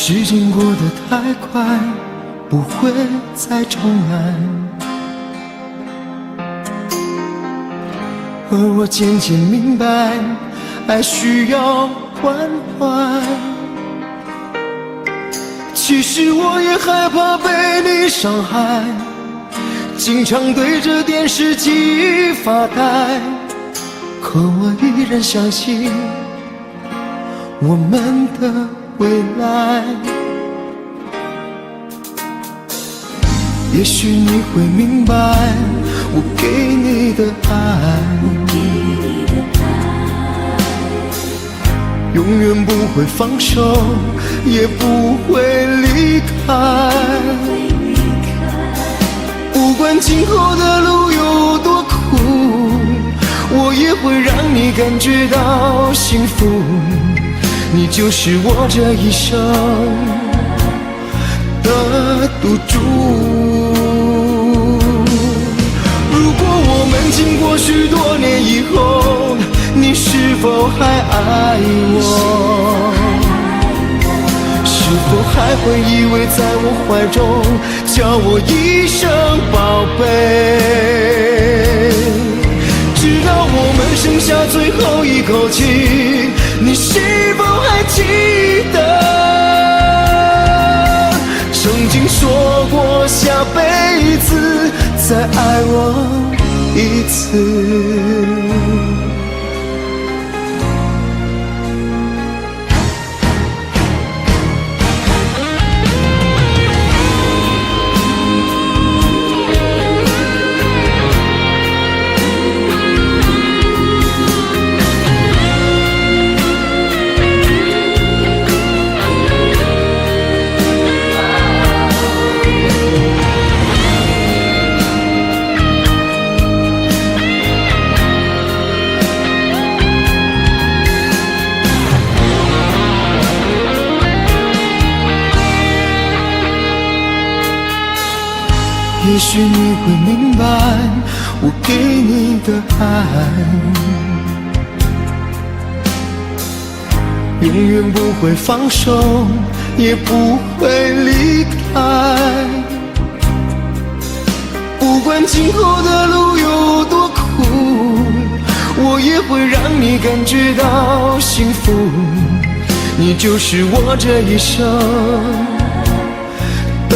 时间过得太快，不会再重来，而我渐渐明白，爱需要关怀。其实我也害怕被你伤害，经常对着电视机发呆，可我依然相信我们的未来。也许你会明白，我给你的爱永远不会放手，也不会离开。不管今后的路有多苦，我也会让你感觉到幸福。你就是我这一生的赌注。如果我们经过许多年以后，你是否还爱我？是否还会依偎在我怀中，叫我一声宝贝？直到我们剩下最后一口气，你是否还记得曾经说过下辈子再爱我一次？也许你会明白，我给你的爱永远不会放手，也不会离开。不管今后的路有多苦，我也会让你感觉到幸福。你就是我这一生的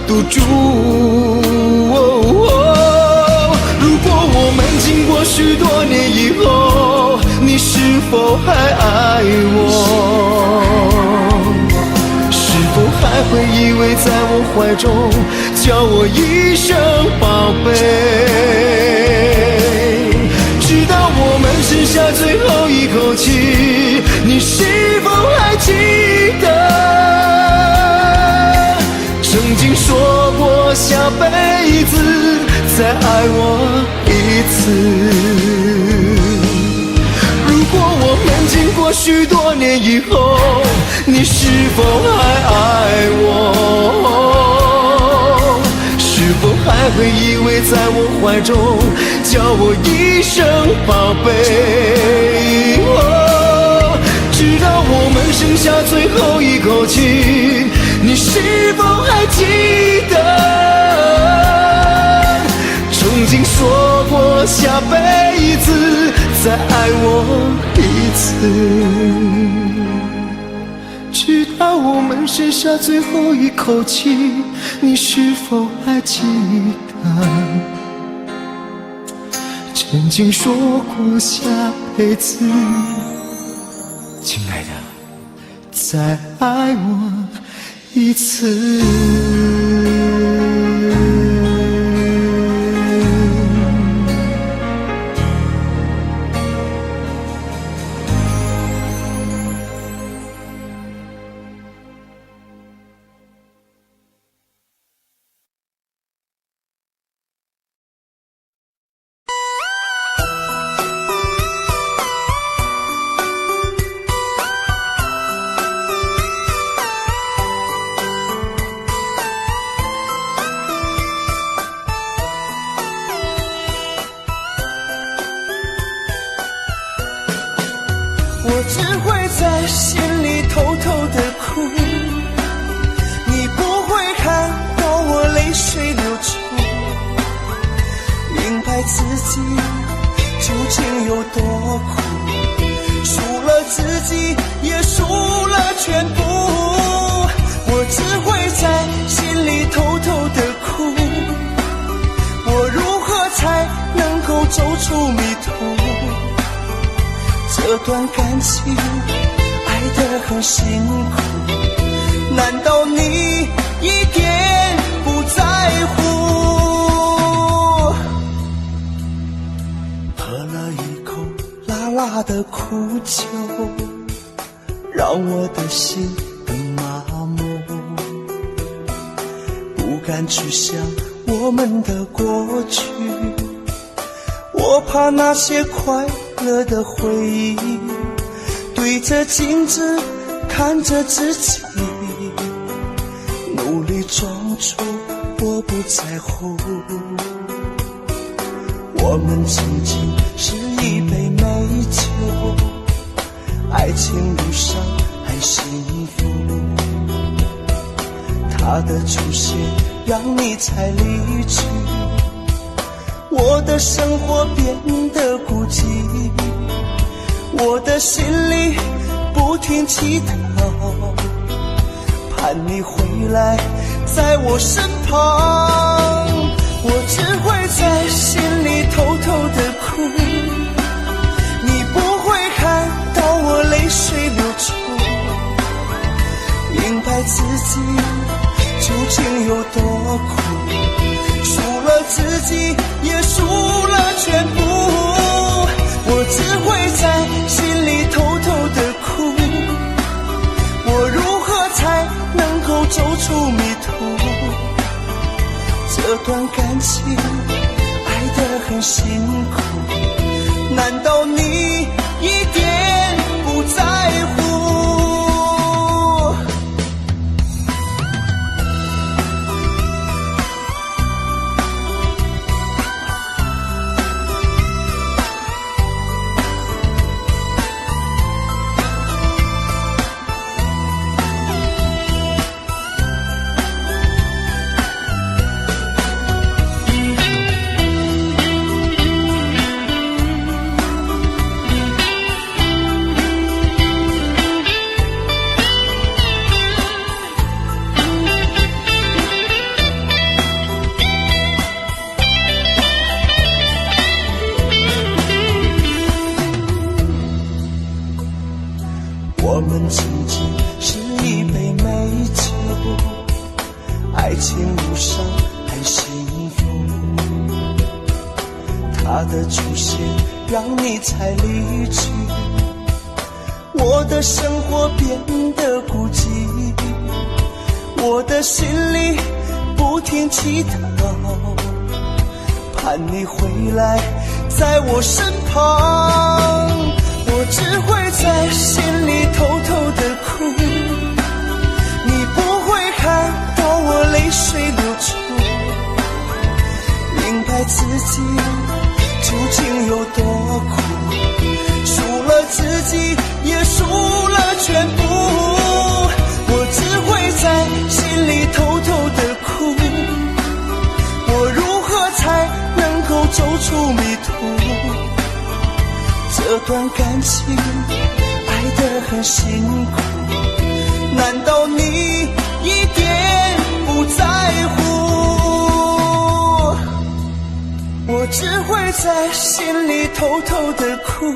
赌注。如果我们经过许多年以后，你是否还爱我？是否还会依偎在我怀中，叫我一声宝贝？直到我们剩下最后一口气，你是否还记得曾经说过下辈子再爱我一次？如果我们经过许多年以后，你是否还爱我？是否还会依偎在我怀中，叫我一声宝贝？直到我们剩下最后一口气，你是否还记得曾经说过下辈子再爱我一次？直到我们剩下最后一口气，你是否还记得曾经说过下辈子亲爱的再爱我一次？我只会在心里偷偷的哭，水流出，明白自己究竟有多苦，输了自己也输了全部，我只会在心里偷偷的哭，我如何才能够走出迷途，这段感情爱得很辛苦，难道你一点不在乎？喝了一口辣辣的苦酒，让我的心更麻木，不敢去想我们的过去，我怕那些快乐的回忆，对着镜子看着自己，努力装出我不在乎。我们曾经是一杯美酒，爱情路上很幸福，他的出现让你才离去，我的生活变得孤寂，我的心里不停祈祷，盼你回来在我身旁，我只会在心里偷偷的哭，你不会看到我泪水流出，明白自己究竟有多苦，输了自己也输了全部，我只会在心里偷偷的哭，我如何才能够走出迷途，这段感情爱得很辛苦，难道你一点不在乎？我们曾经是一杯美酒，爱情路上很幸福，他的出现让你才离去，我的生活变得孤寂，我的心里不停祈祷，盼你回来在我身旁，我只会在心里偷偷的哭，你不会看到我泪水流出，明白自己究竟有多苦，输了自己也输了全部，我只会在心里偷偷的哭，我如何才能够走出迷途，这段感情爱得很辛苦，难道你一点不在乎？我只会在心里偷偷的哭，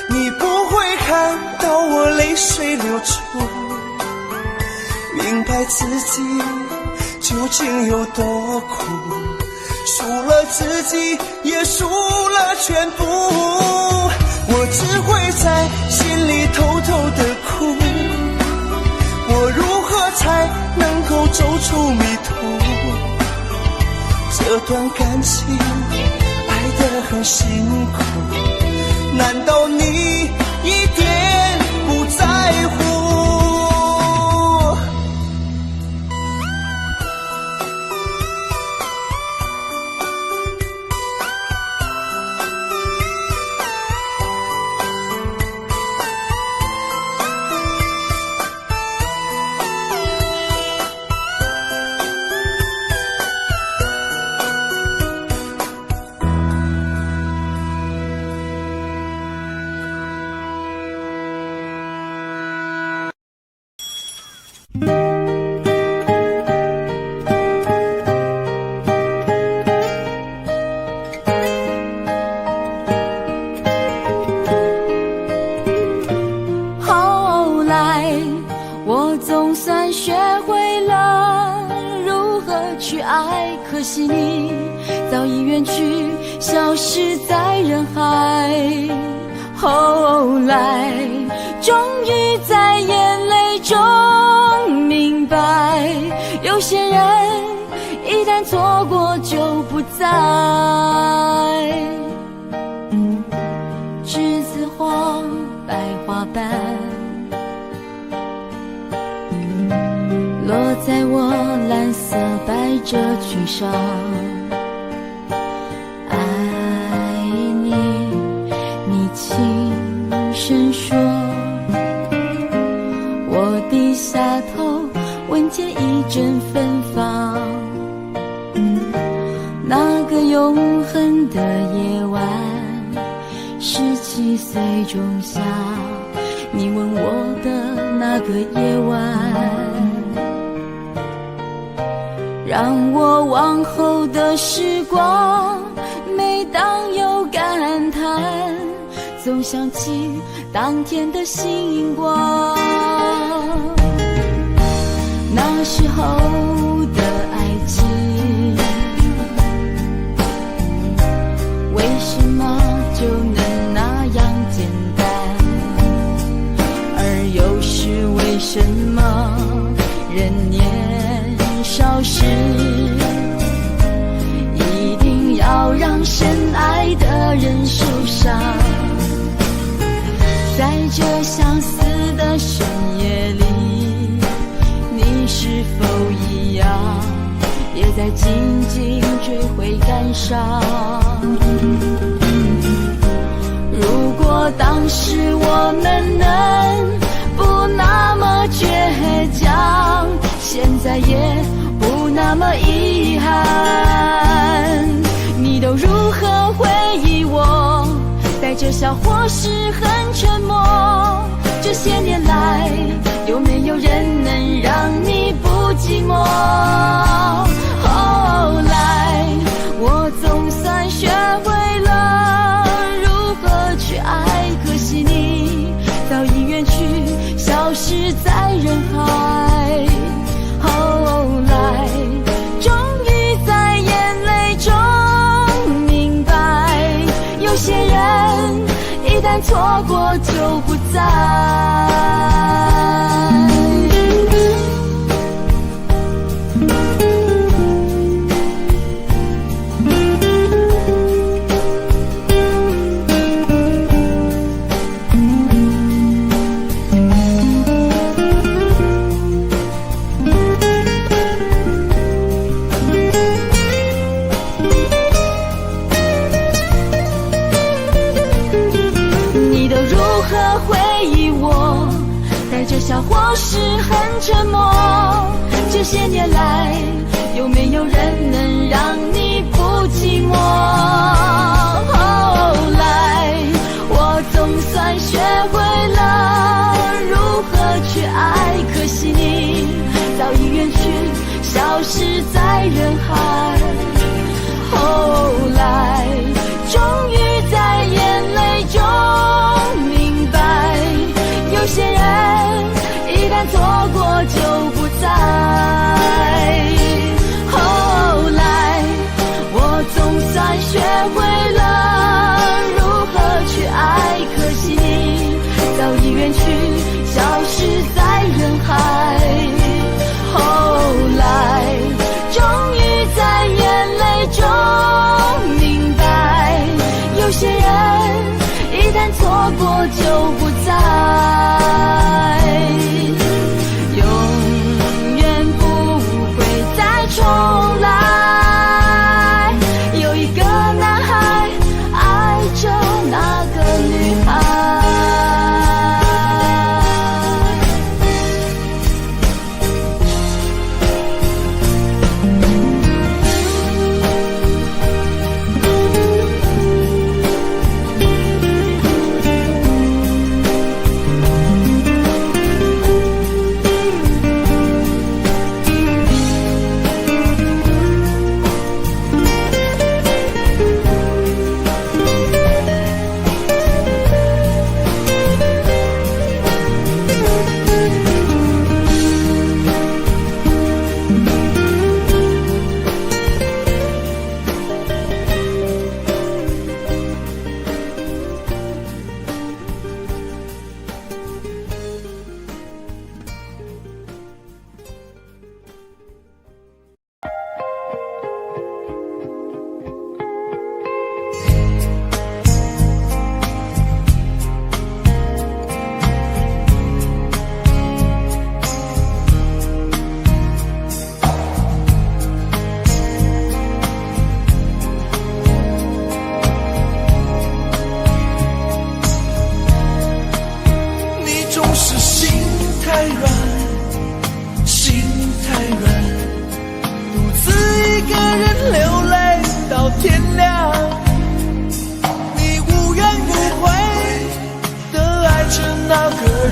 你不会看到我泪水流出，明白自己究竟有多苦，输了自己也输了全部，我只会在心里偷偷的哭，我如何才能够走出迷途，这段感情爱得很辛苦，难道你一点不在乎？你早已远去，消失在人海。后来终于在眼泪中明白，有些人一旦错过就不再。栀子花白花瓣落在我蓝色百褶裙上，爱你，你轻声说，我低下头闻见一阵芬芳。那个永恒的夜晚，17岁仲夏，你吻我的那个夜晚，让我往后的时光，每当有感叹，总想起当天的星光。那时候的爱情，为什么就能那样简单？而又是为什么人年少时，一定要让深爱的人受伤？在这相思的深夜里，你是否一样，也在静静追悔感伤？如果当时我们能不那么倔强，现在也不那么遗憾。你都如何回忆我？带着笑或是很沉默。这些年来，有没有人能让你不寂寞？后来我总算学会了如何去爱，可惜你早已远去，消失在人海。后来终于在眼泪中明白，有些人一旦错过就不再。带着笑或是很沉默。这些年来，有没有人能让你不寂寞？后来我总算学会了如何去爱，可惜你早已远去，消失在人海。后来终于在眼泪中明白，有些人一旦错过就不再。后来我总算学会了如何去爱，可惜你早已远去，消失在人海。后来终于在眼泪中明白，有些人一旦错过就不再，永远不会再重来。有一个男孩爱着那个女孩。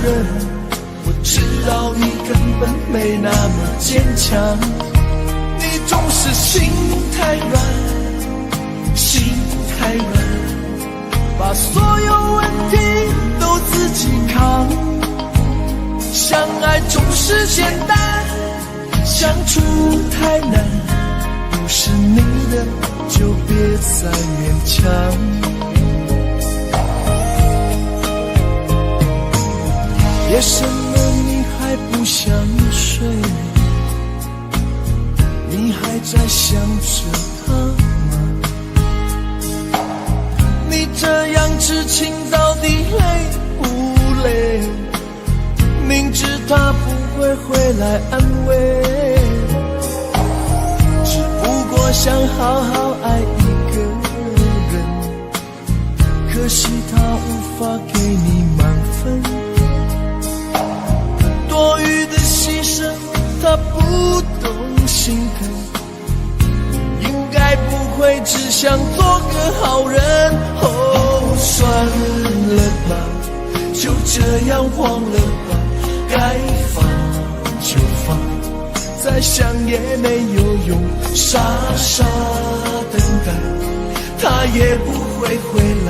人，我知道你根本没那么坚强，你总是心太软，心太软，把所有问题都自己扛。相爱总是简单，相处太难，不是你的就别再勉强。夜深了你还不想睡，你还在想着他吗？你这样痴情到底累不累？明知他不会回来安慰，只不过想好好爱一个人，可惜他无法给你满分，多余的牺牲他不懂心疼，应该不会只想做个好人。哦，算了吧，就这样忘了吧，该放就放，再想也没有用，傻傻等待，他也不会回来，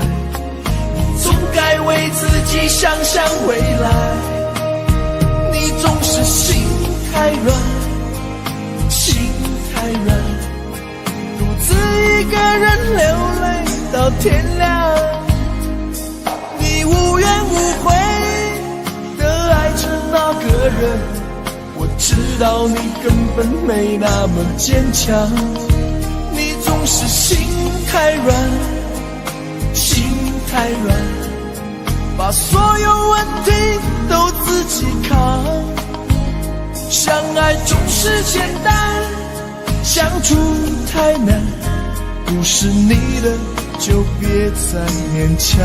你总该为自己想想未来。你总是心太软，心太软，独自一个人流泪到天亮，你无怨无悔的爱着那个人，我知道你根本没那么坚强，你总是心太软，心太软，把所有问题都自己扛。相爱总是简单，相处太难，不是你的就别再勉强。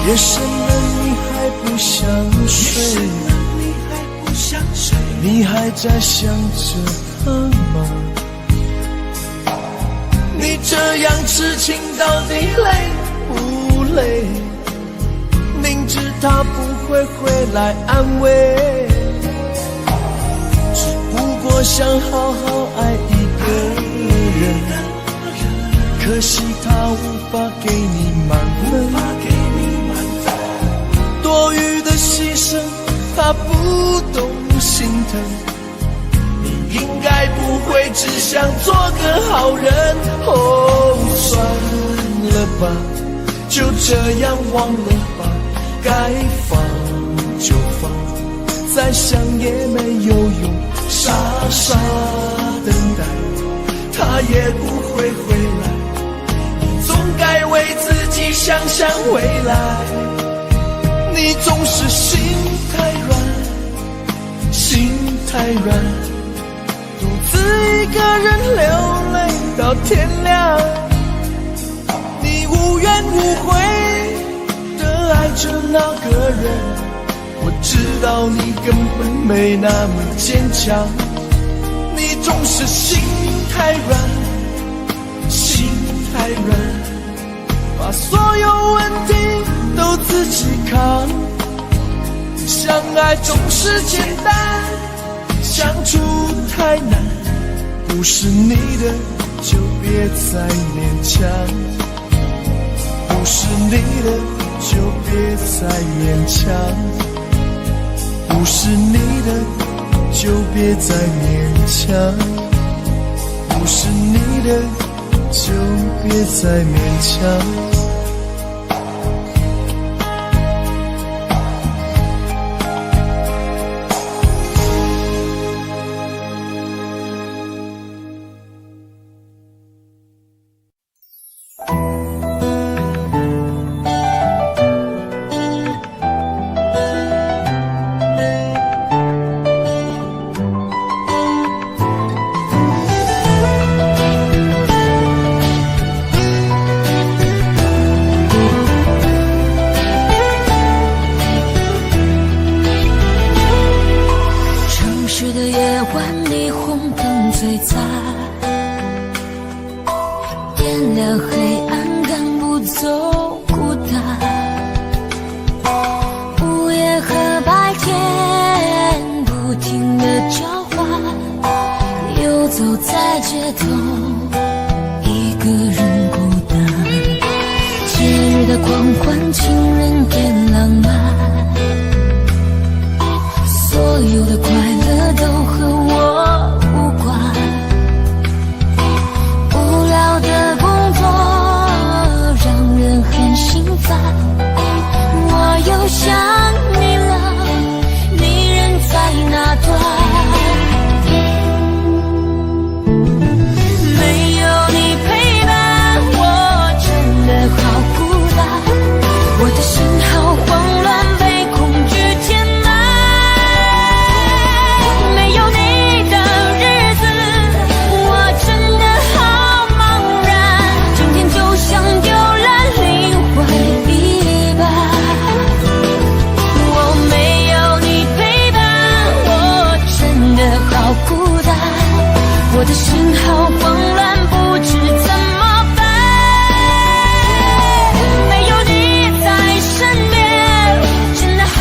夜深了你还不想睡，你还在想着他吗？你这样痴情到底累不累？明知他不会回来安慰，只不过想好好爱一个人，可惜他无法给你满分，多余的牺牲他不懂心疼，你应该不会只想做个好人。哦，算了吧，就这样忘了吧，该放就放，再想也没有用，傻傻等待，他也不会回来，你总该为自己想想未来。你总是心太软，心太软，独自一个人流泪到天亮，你无怨无悔的爱着那个人，我知道你根本没那么坚强，你总是心太软，心太软，把所有问题都自己扛。相爱总是简单，相处太难，不是你的就别再勉强，不是你的就别再勉强，不是你的就别再勉强，不是你的就别再勉强。街头，一个人孤单。节日的狂欢，情人变浪漫，所有的快乐都和我无关。无聊的工作让人很心烦，我又想你了，你人在哪端？没有你陪伴，我真的好孤单，我的心好慌乱，被恐惧填满。没有你的日子，我真的好茫然，今天就像丢了灵魂一般。我没有你陪伴，我真的好孤单，我的心好慌乱，不知怎么办。没有你在身边，真的好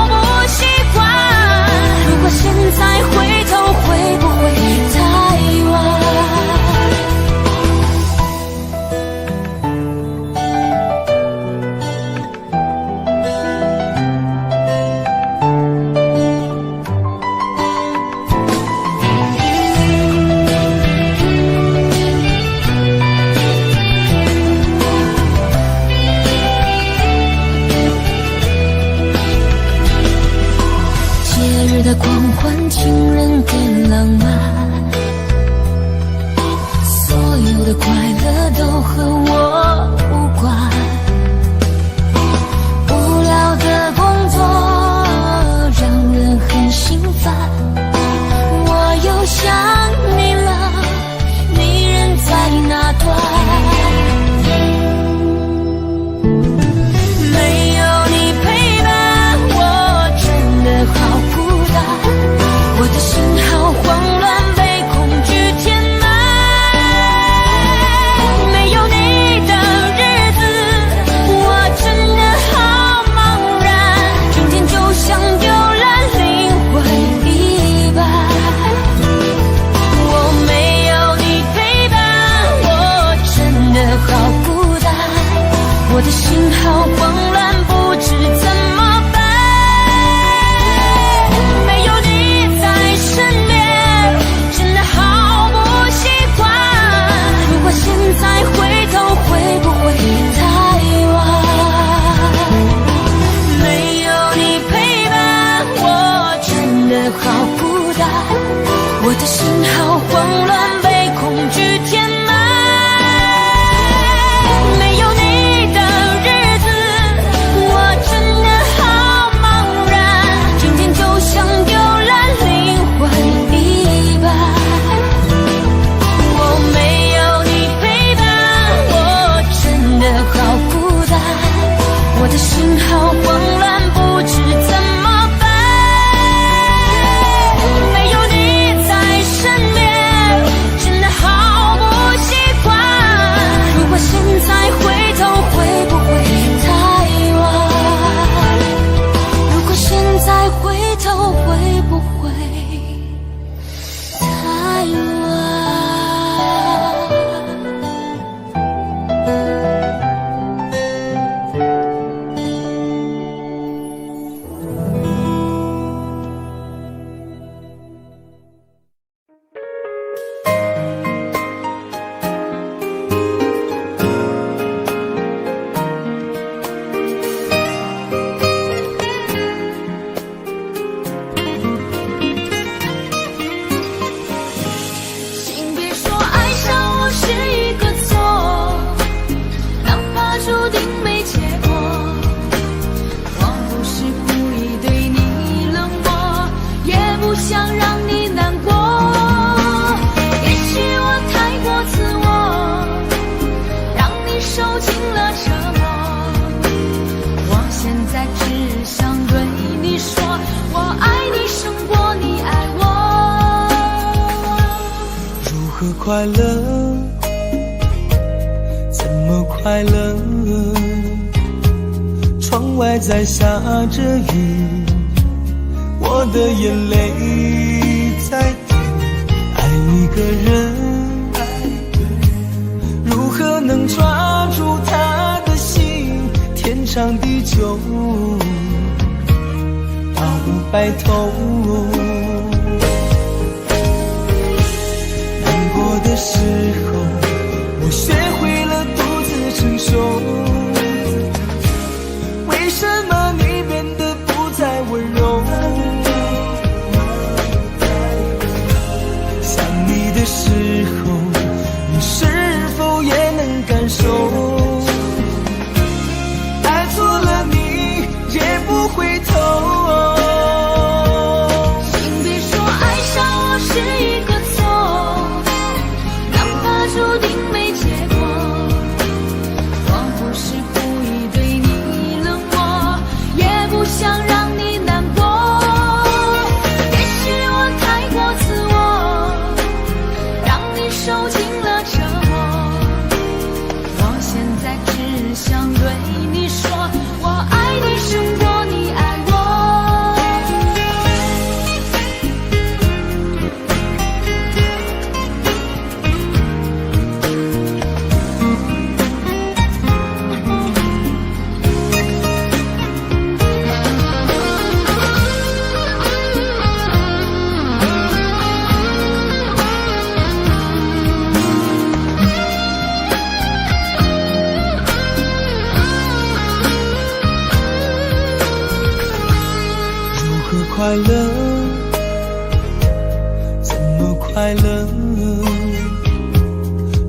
不习惯。如果现在回头，会不会太晚？节日的狂欢，情人变浪漫，所有的快乐都和我无关。无聊的工作让人很心烦，我又想你了，你人在哪端？没有你陪伴，我真的好孤单，我的心好慌乱，被恐惧填满。没有你的日子，我真的好茫然，今天就像丢了灵魂一般。我没有你陪伴，我真的好孤单，我的心好慌乱，不知怎么办。没有你在身边，真的好不习惯。如果现在回头，会不会太晚？没有你陪伴，我真的好孤单，我的心好慌乱，被恐惧填满。没有你的日子，我真的好茫然，今天就像丢了灵魂一般。我没有你陪伴，我真的好孤单，我的心好慌乱，不知怎么办。没有你在身边，真的好不习惯。如果现在回头，会不会太晚？如果现在回头，会不会太晚？请别说爱上我是一个错，哪怕注定没结果。我不是故意对你冷漠，也不想让你难过。也许我太过自我，让你受尽了折磨。我现在只想对你说，我爱你胜过你爱我。如何快乐？怎么快乐？窗外在下着雨，我的眼泪在滴。爱一个人能抓住他的心，天长地久，大不白头。难过的时候，我学会了独自承受。为什么你变得不再温柔？想你的时候，你是否也能感受？爱错了你也不回头。请别说爱上我是一个错，哪怕注定没结果。我不是故意对你冷漠，也不想让你难过。也许我太过自我，让你受尽了折磨。我现在只想对你说，我爱你胜过你爱我。快乐，怎么快乐？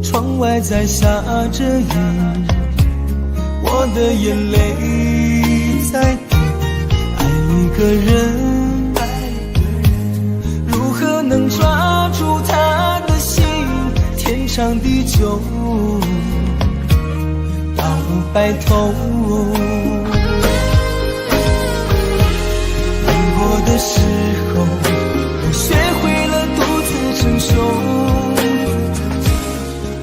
窗外在下着雨，我的眼泪在滴。爱一个人，如何能抓住他的心？天长地久，大不白头。的时候，我学会了独自承受。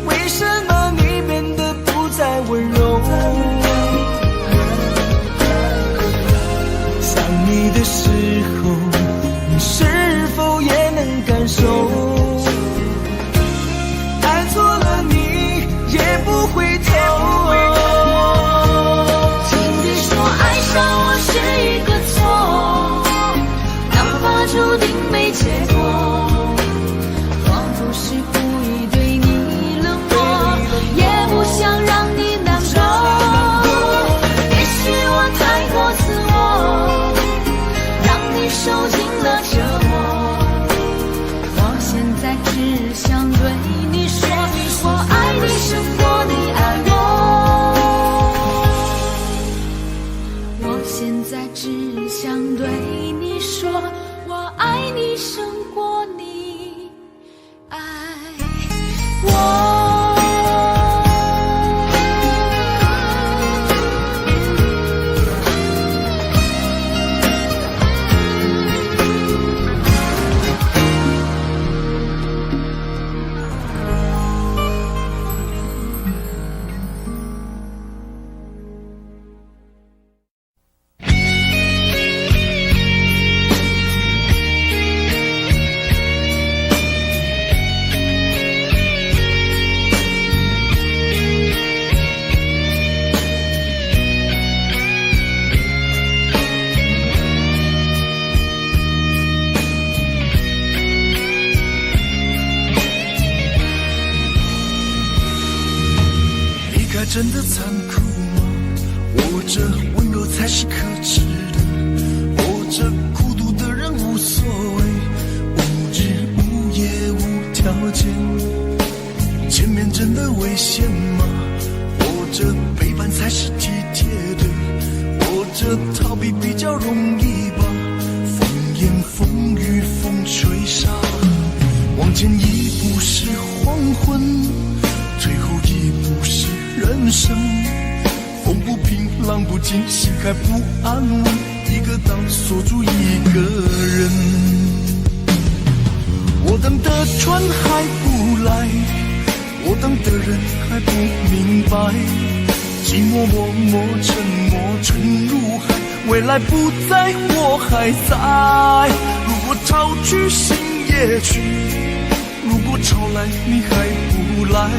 为什么你变得不再温柔？想你的时候，你是否也能感受？爱错了你也不回头。请别说爱上我是一个错，注定没结果。我不是故意对你冷漠，也不想让你难过。也许我太过自我，让你受尽了折磨。我现在只想对你说，我爱你胜过你爱我。我现在只想对你说，我爱你胜过你爱我。真的残酷吗？活着温柔才是可耻的，活着孤独的人无所谓，无日无夜无条件。前面真的危险吗？活着陪伴才是体贴的，活着逃避比较容易吧。风言风语风吹沙，往前一步是黄昏，最后一步是人生。风不平浪不静，心还不安稳，一个岛锁住一个人。我等的船还不来，我等的人还不明白，寂寞默默沉默沉入海，未来不在我还在。如果潮去心也去，如果潮来你还不来，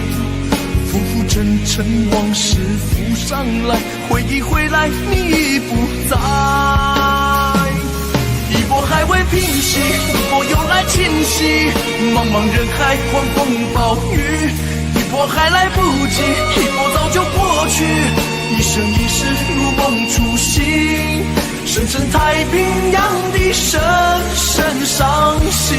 浮浮层层往事浮上来，回忆回来你已不在。一波还未平息，一波又来侵袭，茫茫人海，狂风暴雨，一波还来不及，一波早就过去，一生一世如梦初醒，深深太平洋的深深伤心。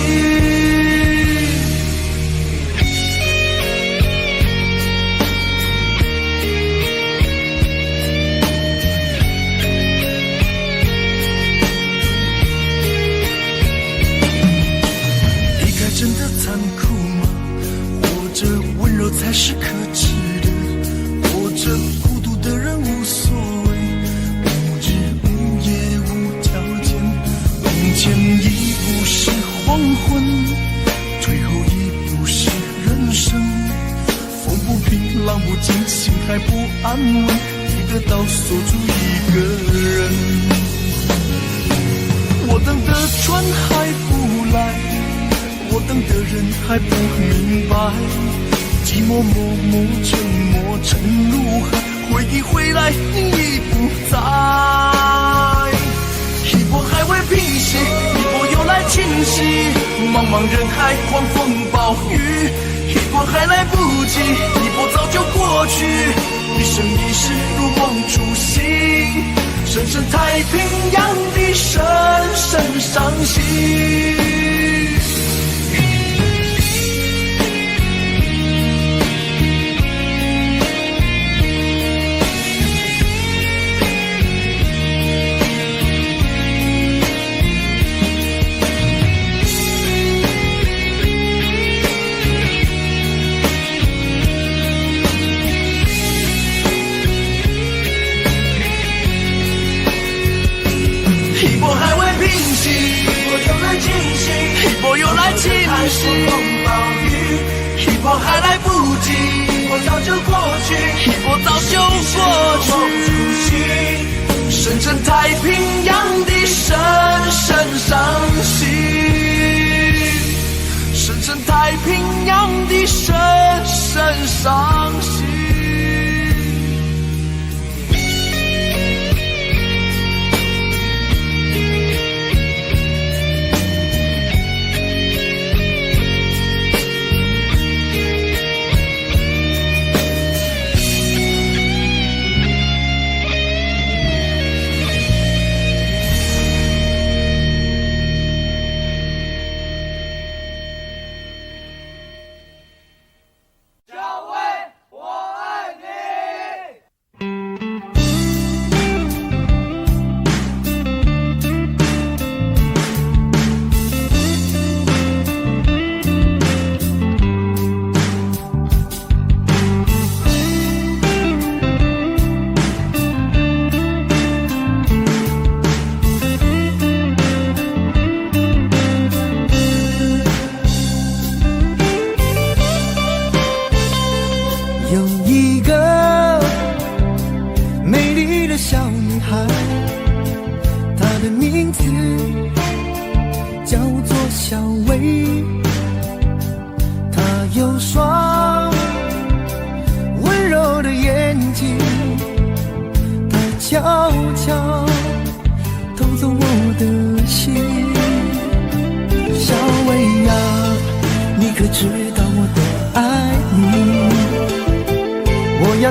真的残酷吗？活着温柔才是可耻的，活着孤独的人无所谓，无日无夜无条件，往前一步是黄昏，退后一步是人生。风不平浪不静，心还不安稳，一个岛锁住一个人。我等的船还不来，我等的人还不明白，寂寞默默沉没沉入海，回忆回来你已不在。一波还未平息，一波又来侵袭，茫茫人海，狂风暴雨，一波还来不及，一波早就过去，一生一世如梦初醒，深深太平洋的深深伤心。一波还来不及，一波早就过去，一波早就过去，深深太平洋的深深伤心，深深太平洋的深深伤心。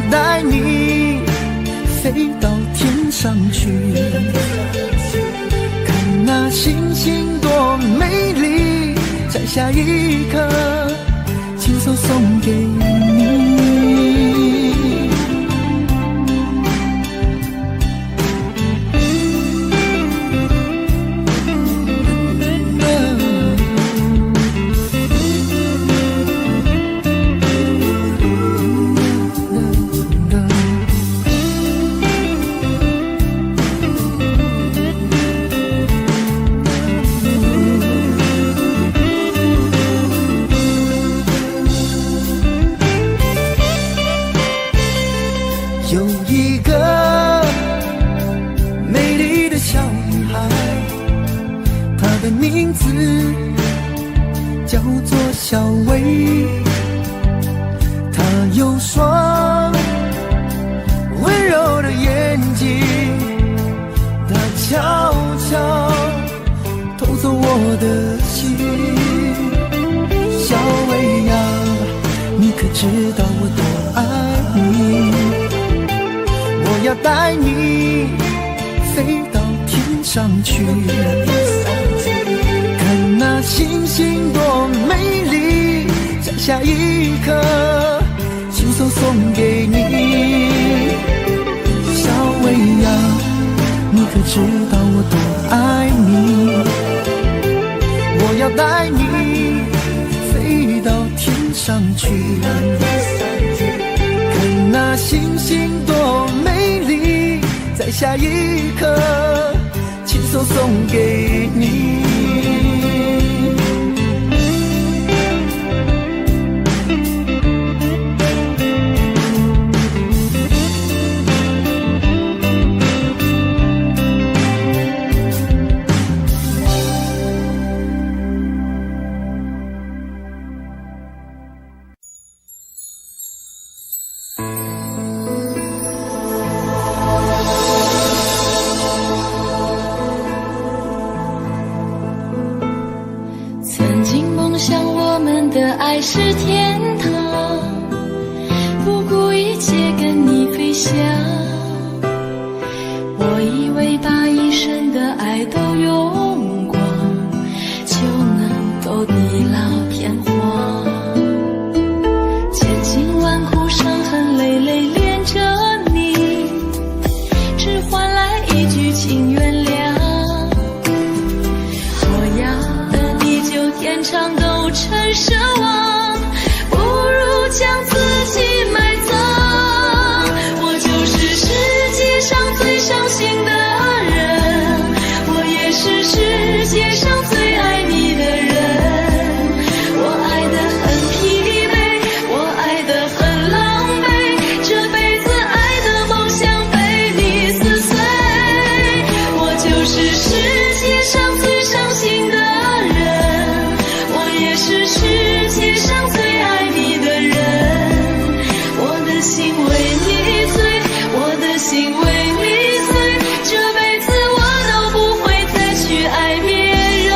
带你飞到天上去，看那星星多美丽，摘下一颗亲手送给你。有一个美丽的小女孩，她的名字叫做小薇，她有双悄悄偷走我的心。小薇呀，你可知道我多爱你？我要带你飞到天上去，看那星星多美丽，摘下一颗亲手送给你。小薇呀，你可知道我多爱你？我要带你飞到天上去，看那星星多美丽，摘下一颗亲手送给你。曾经梦想我们的爱是天堂，不顾一切跟你飞翔。我以为把一生的爱都用光，就能够地老天荒。千辛万苦伤痕累累恋着你，只换来一句请原谅。天长都成奢望，不如将自己埋葬。我就是世界上最伤心的人，我也是世界上最爱你的人。我爱得很疲惫，我爱得很狼狈，这辈子爱的梦想被你撕碎。我就是世界上最伤心的人，是世界上最爱你的人。我的心为你醉，我的心为你碎，这辈子我都不会再去爱别人。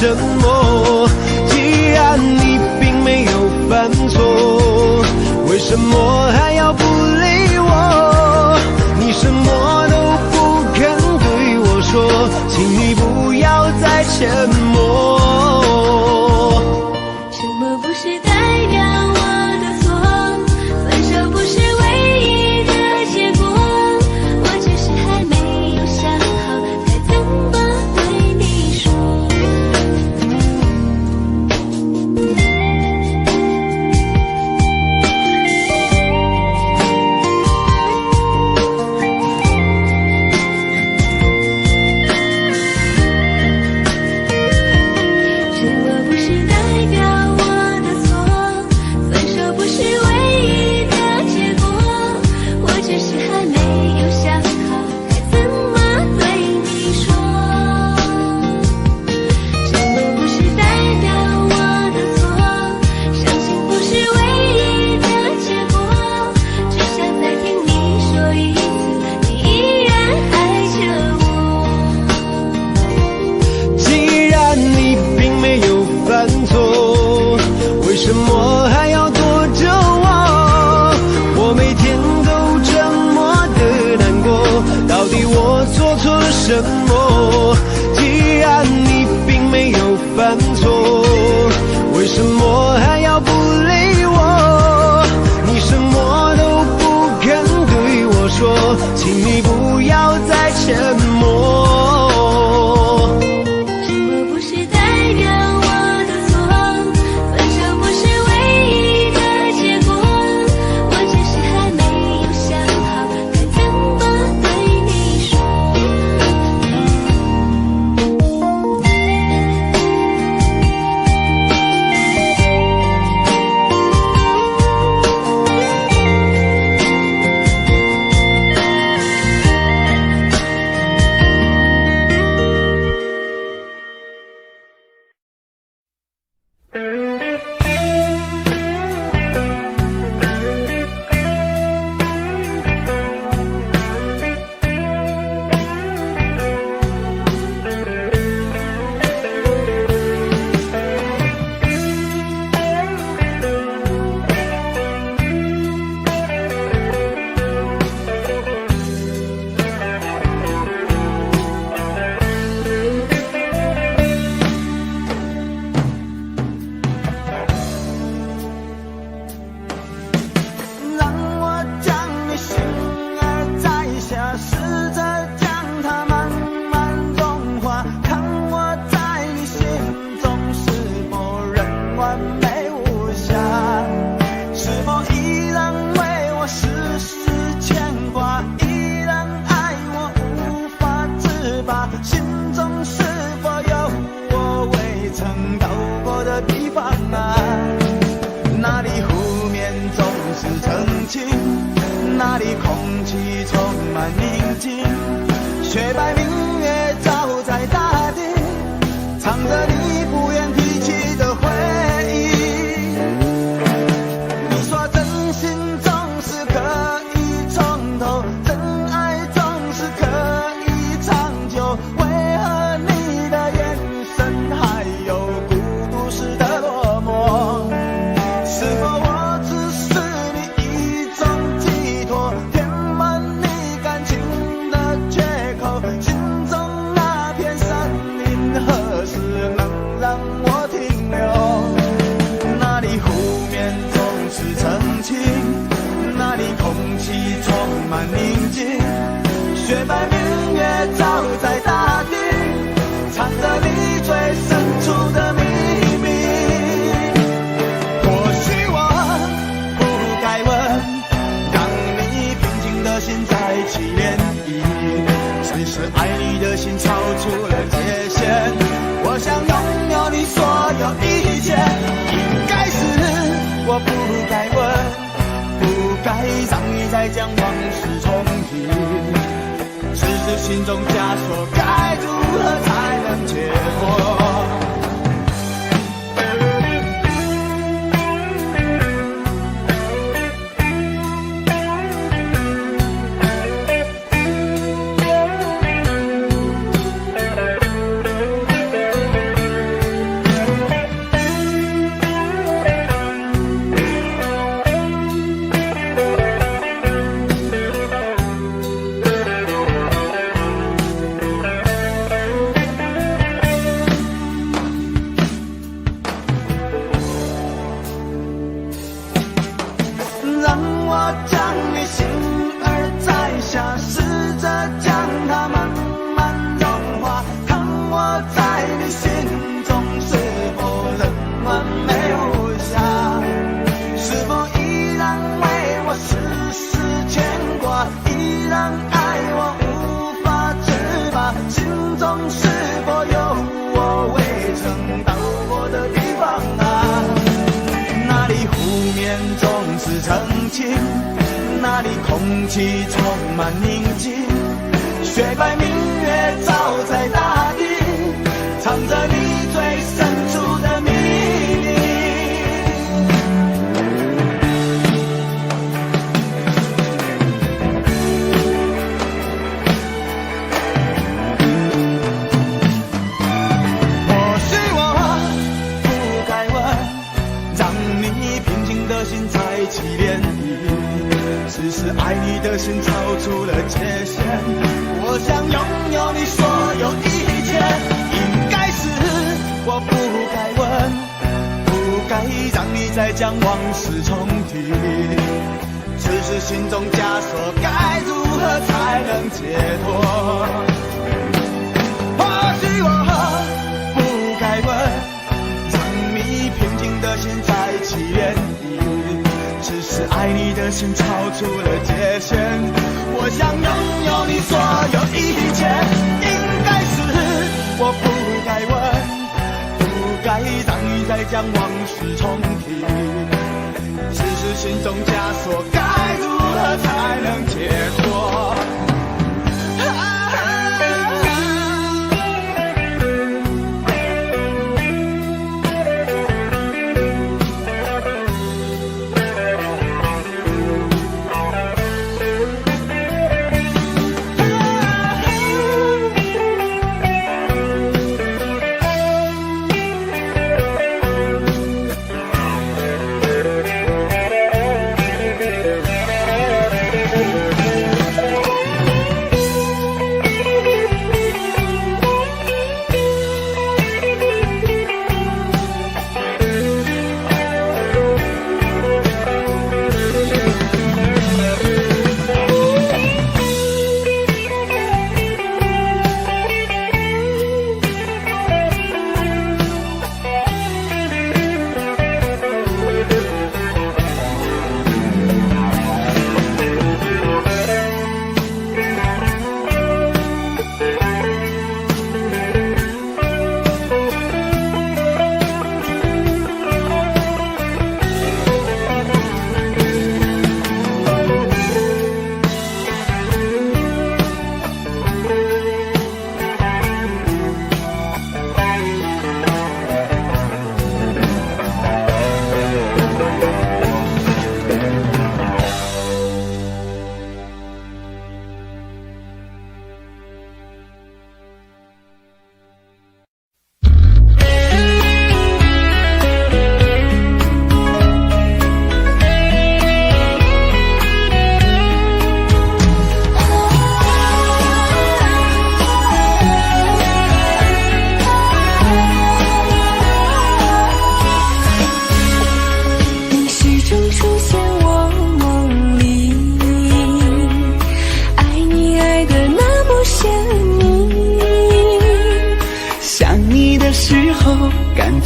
什么？既然你并没有犯错，为什么还要不理我？你什么都不肯对我说，请你不要再沉默。什么不是代表我的错？分手不是唯一的结果，我只是还没有想好该怎么对你说。什么不是代表我的错？分手不是唯一的结果，我只是还没有想好该怎么对你说。什么不是代表我的错？伤心不是唯一的结果，只想再听你说一次，你依然爱着我。既然你并没有犯错，为什么还要躲着我？我每天都这么的难过，到底我做错了什么？既然你并没有犯错，为什么还要不理我？你什么都不肯对我说，请你不要再沉默。什么不是代表我的错？分手不是唯一的结果，我只是还没有想好该怎么对你说。让我将你心儿摘下，试着将它慢慢融化，看我在你心中是否仍完美无瑕，是否依然为我时时牵挂，依然爱我无法自拔，心中是否有我未曾到过的地方啊？那里湖面总是澄清，那里空气充满宁静，雪白明月照在大地，藏着你不愿提起的回忆。你说真心总是可以从头，真爱总是可以长久，为何你的眼神还有孤独时的落寞？是否我只是你一种寄托，填满你感情的缺口？心中那片森林何时能让我停留？那里湖面总是澄清，那里空气充满宁静，雪白明月照在大地，藏着你最深处的秘密。或许我不该问，让你平静的心再起涟漪，只是爱你的心超出了界限。我想拥有你所有一切，应该是我不该问，不该让你再将往事重提，只是心中枷锁该如何才能解脱？静，那里空气充满宁静，雪白明月照在大地，藏着你最深处的秘密。或许我不该问，让你平静的心再起涟漪，只是爱你的心超出了界限。我想拥有你所有一切，应该是我不该问，不该让你再将往事重提，只是心中枷锁该如何才能解脱。或许我不该问，让你平静的心再起涟漪，只是爱你的心超出了界限。我想拥有你所有一切，应该是我不该问，不该让你再将往事重提，只是心中枷锁该如何才能解脱。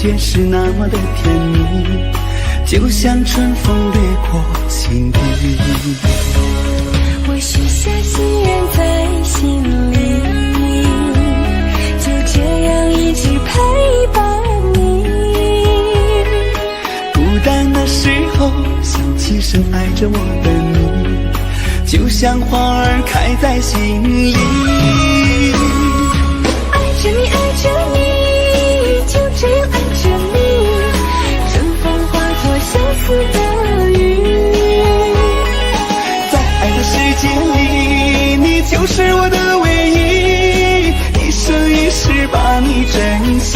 觉是那么的甜蜜，就像春风掠过心底。我许下心愿在心里，就这样一直陪伴你。孤单的时候想起深爱着我的你，就像花儿开在心里。爱着你，爱着你，就这样爱着你，春风化作相思的雨。在爱的世界里，你就是我的唯一，一生一世把你珍惜。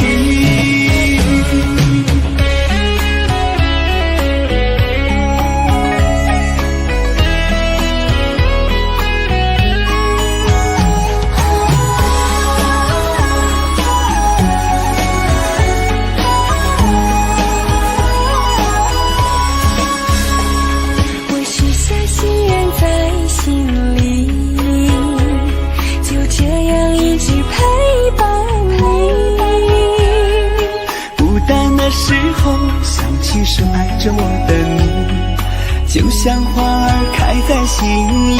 深爱着我的你，就像花儿开在心里。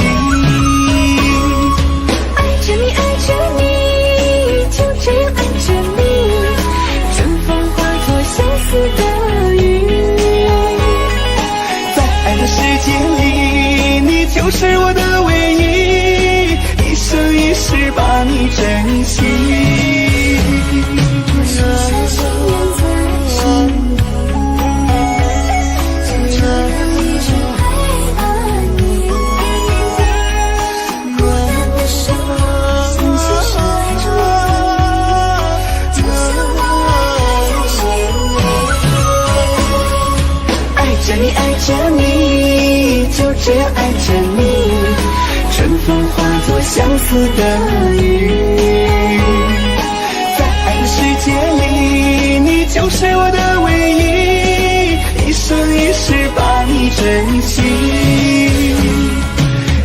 爱着你，爱着你，就这样爱着你，春风化作相思的雨。在爱的世界里，丝的雨。在爱的世界里，你就是我的唯一，一生一世把你珍惜，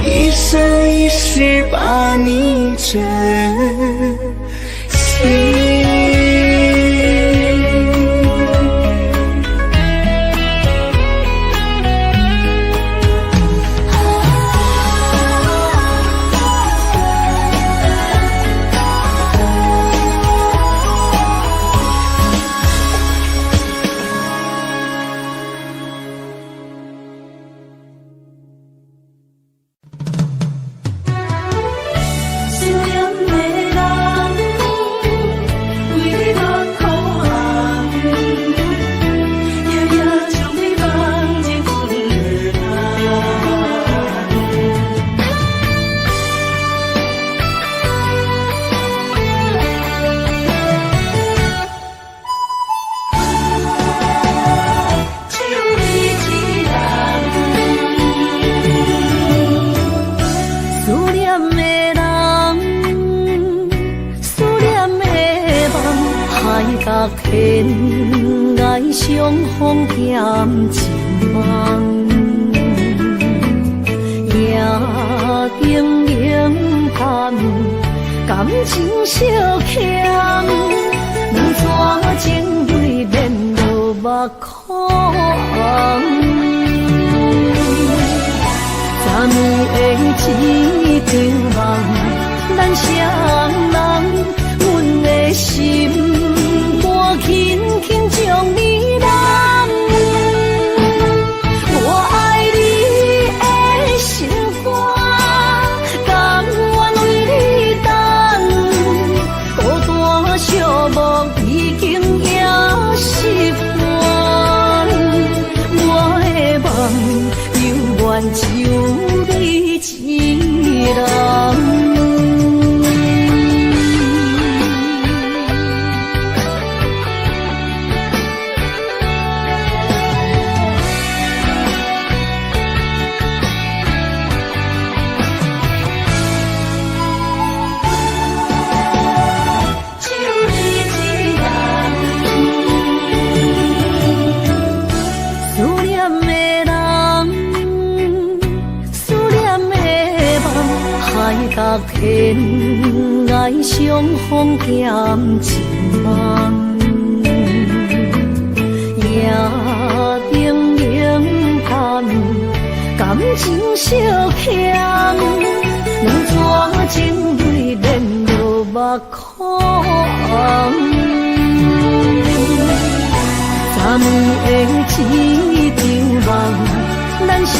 一生一世把你珍惜。天爱相逢欠情梦，夜灯冷淡，感情小欠，两撮情泪免落目眶。昨暝的一场梦，咱双人，阮的心。轻轻将你揽，我爱你的心肝，甘愿为你等，孤单寂寞已经也习惯，我的梦永远只有你一人。天爱相逢欠情梦，夜灯冷淡，感情小欠，两撮情泪免落目眶。昨暝的一场梦，咱双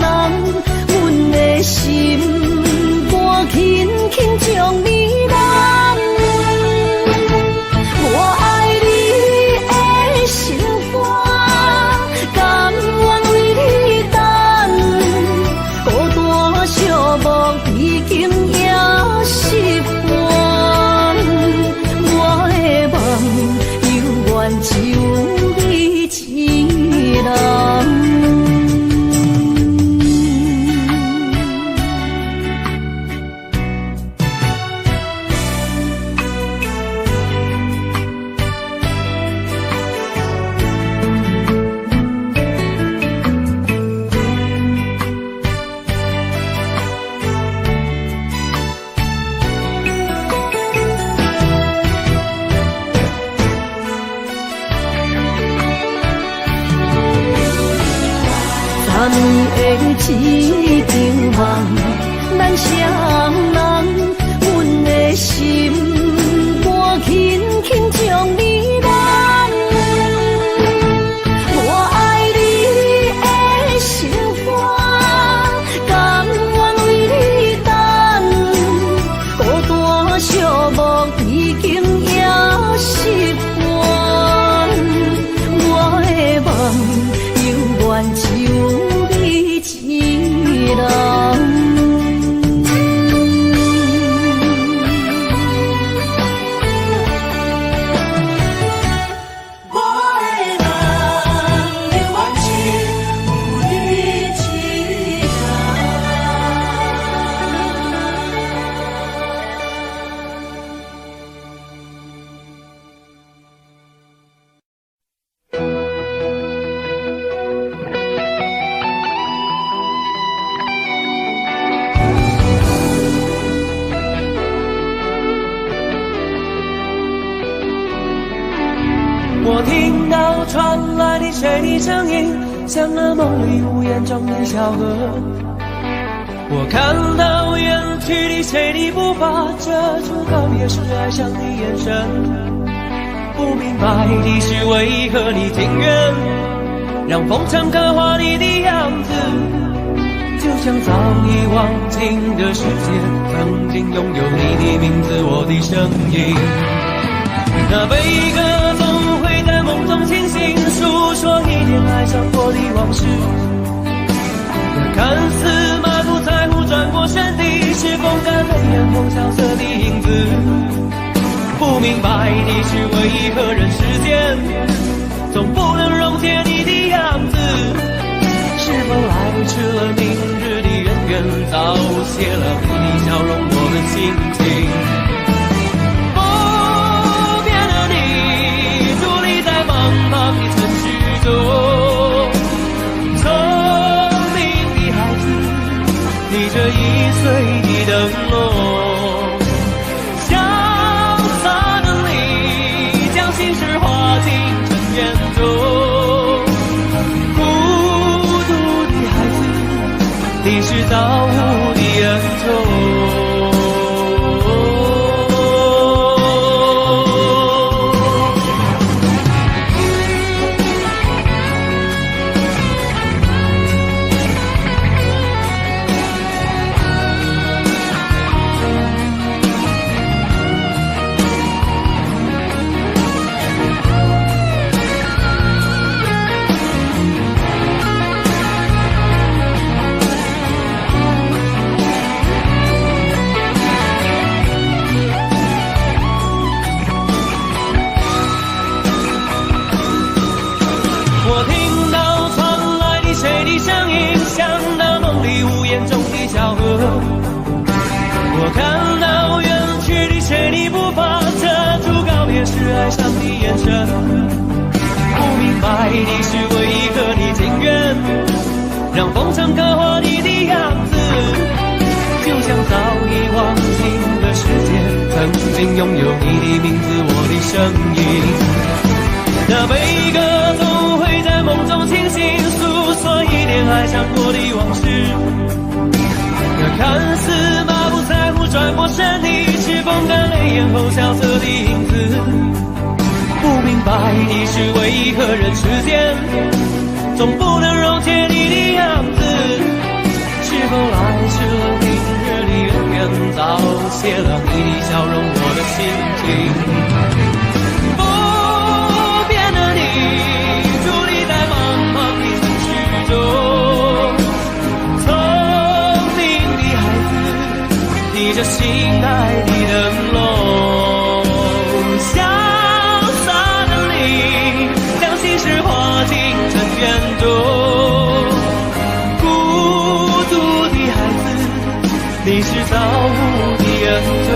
人，阮的心。轻轻将你揽，我爱你的心肝，甘愿为你等，孤单寂寞已经也习惯，我的梦永远只有你一人。昨暝的一场梦，咱双人，阮的心肝轻轻将你揽，我爱你的心肝，甘愿为你等，孤单寂寞已经也习惯，我的梦永远只有。一人。我听到传来的谁的声音，像那梦里无言中的小河。我看到远去的谁的步伐，遮住告别时哀伤的眼神。不明白的是为何你情愿让风尘刻画你的样子，就像早已忘情的世界曾经拥有你的名字，我的声音。那悲歌总会在梦中清醒，诉说一点爱上过的往事。那看似满不在乎转过身的，是风干泪眼后萧瑟的影子。不明白的是为何人世间总不能溶解你的样子，是否来迟了明日的渊源，早谢了你的笑容我的心情。不变的你伫立在茫茫的城市中，聪明的孩子你这1岁的灯笼，心事化进尘缘中，孤独的孩子，你是造物的恩宠。我看到远去的谁的步伐，遮住告别时哀伤的眼神。不明白的是为何你情愿让风尘刻画你的样子，就像早已忘情的世界曾经拥有你的名字，我的声音。那悲歌总会在梦中清醒，诉说一点爱上过的往事。那看似满不在乎转过身的，是风干泪眼后萧瑟的影子。不明白的是为何人世间总不能溶解你的样子，是否来迟了明日的渊源，早谢了你的笑容我的心情。不变的你伫立在茫茫的城市中，提着心爱的灯笼，潇洒的你将心事化进尘缘中，孤独的孩子，你是造物的恩宠。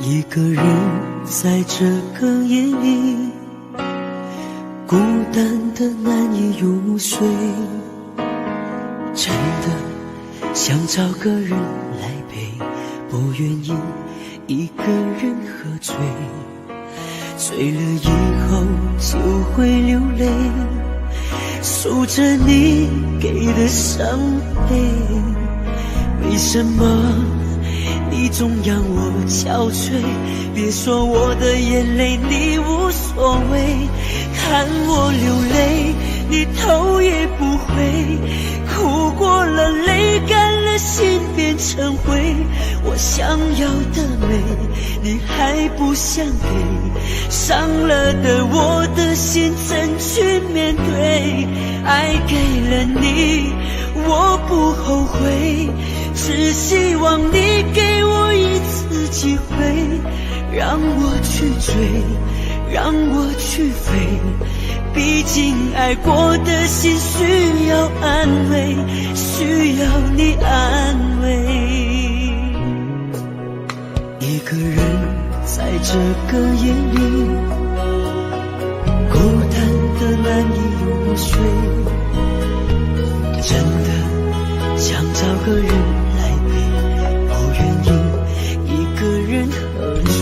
一个人在这个夜里，孤单的难以入睡，真的想找个人来陪，不愿意一个人喝醉，醉了以后就会流泪，数着你给的伤悲。为什么你总让我憔悴？别说我的眼泪你无所谓，看我流泪你头也不回，哭过了泪干了心变成灰。我想要的美你还不想给，伤了的我的心怎去面对？爱给了你我不后悔，只希望你给我一次机会，让我去追，让我去飞。毕竟爱过的心需要安慰，需要你安慰。一个人在这个夜里，孤单的难以入睡，真的想找个人来陪，不愿意一个人喝醉，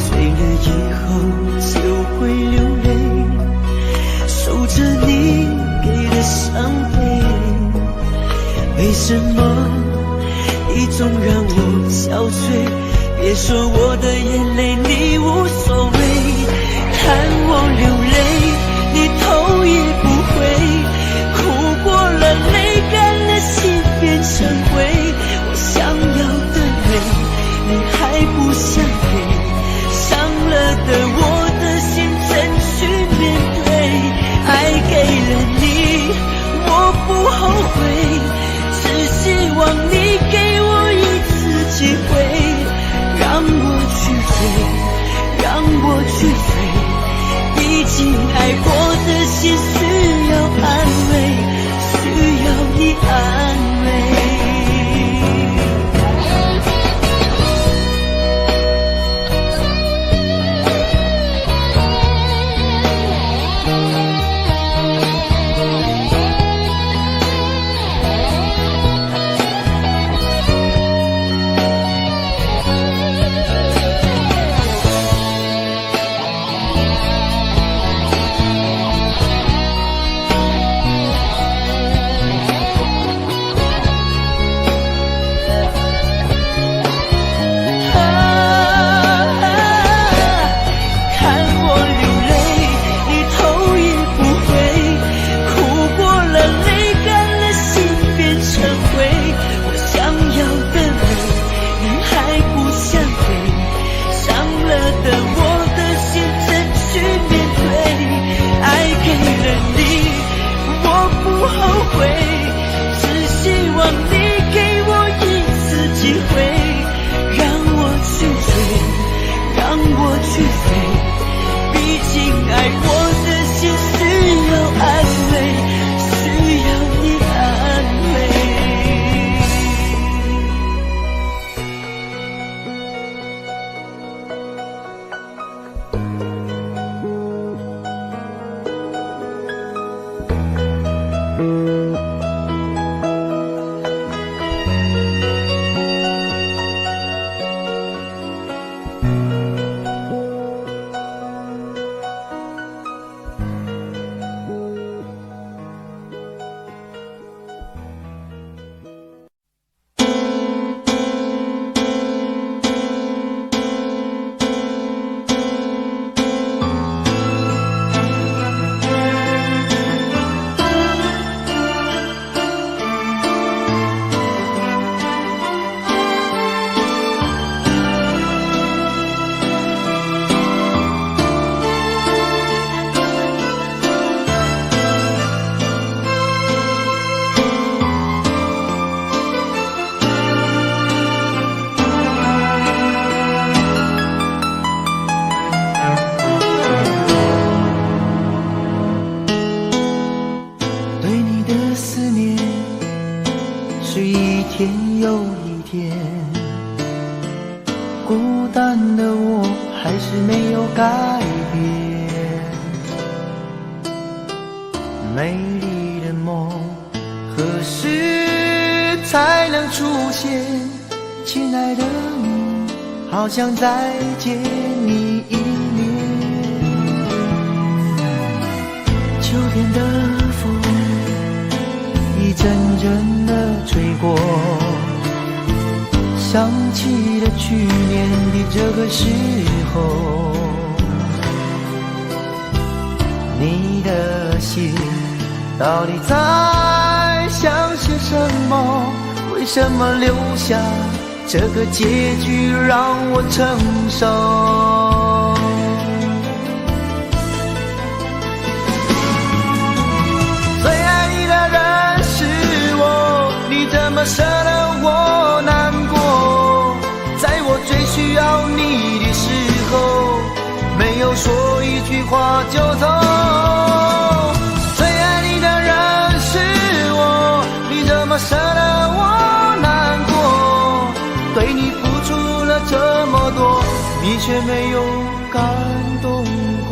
醉了以后就会流泪，数着你给的伤悲。为什么你总让我憔悴？别说我的眼泪你无所谓，看我流泪你头也不回，哭过了泪干了心变成灰。我想要的美你还不想给，伤了的我的心怎去面对？爱给了你我不后悔，只希望你给我一次机会，让我去追，让我去飞。毕竟爱过的心需要安慰，需要你安慰。美丽的梦何时才能出现？亲爱的你，好想再见你一面。秋天的阵阵的吹过，想起了去年的这个时候，你的心到底在想些什么？为什么留下这个结局让我承受？最爱你的人是我，你怎么舍得我难过？在我最需要你的时候，没有说一句话就走。最爱你的人是我，你怎么舍得我难过？对你付出了这么多，你却没有感动过。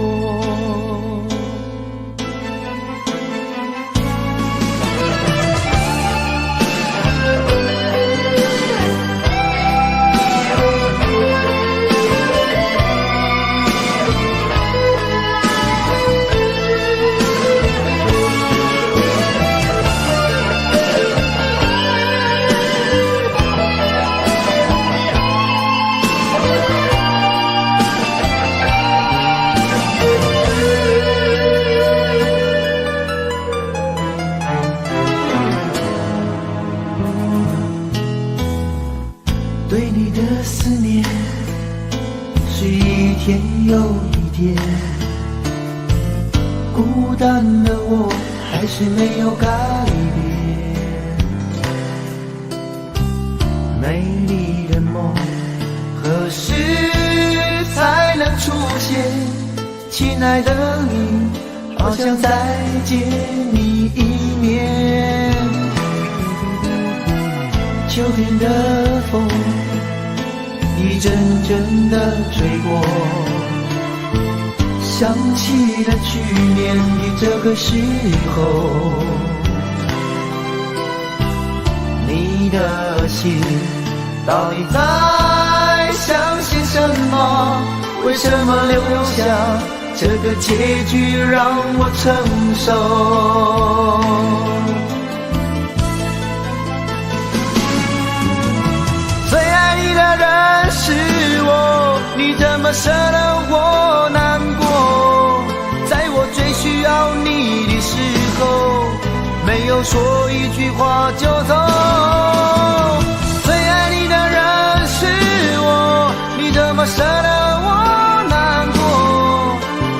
对你的思念是一天又一天，孤单的我还是没有改变。美丽的梦何时才能出现？亲爱的你，好想再见你一面。秋天的风一阵阵的吹过，想起了去年的这个时候，你的心到底在想些什么？为什么留下这个结局让我承受？最爱你的人是我，你怎么舍得我难过？在我最需要你的时候，没有说一句话就走。最爱你的人是我，你怎么舍得我难过？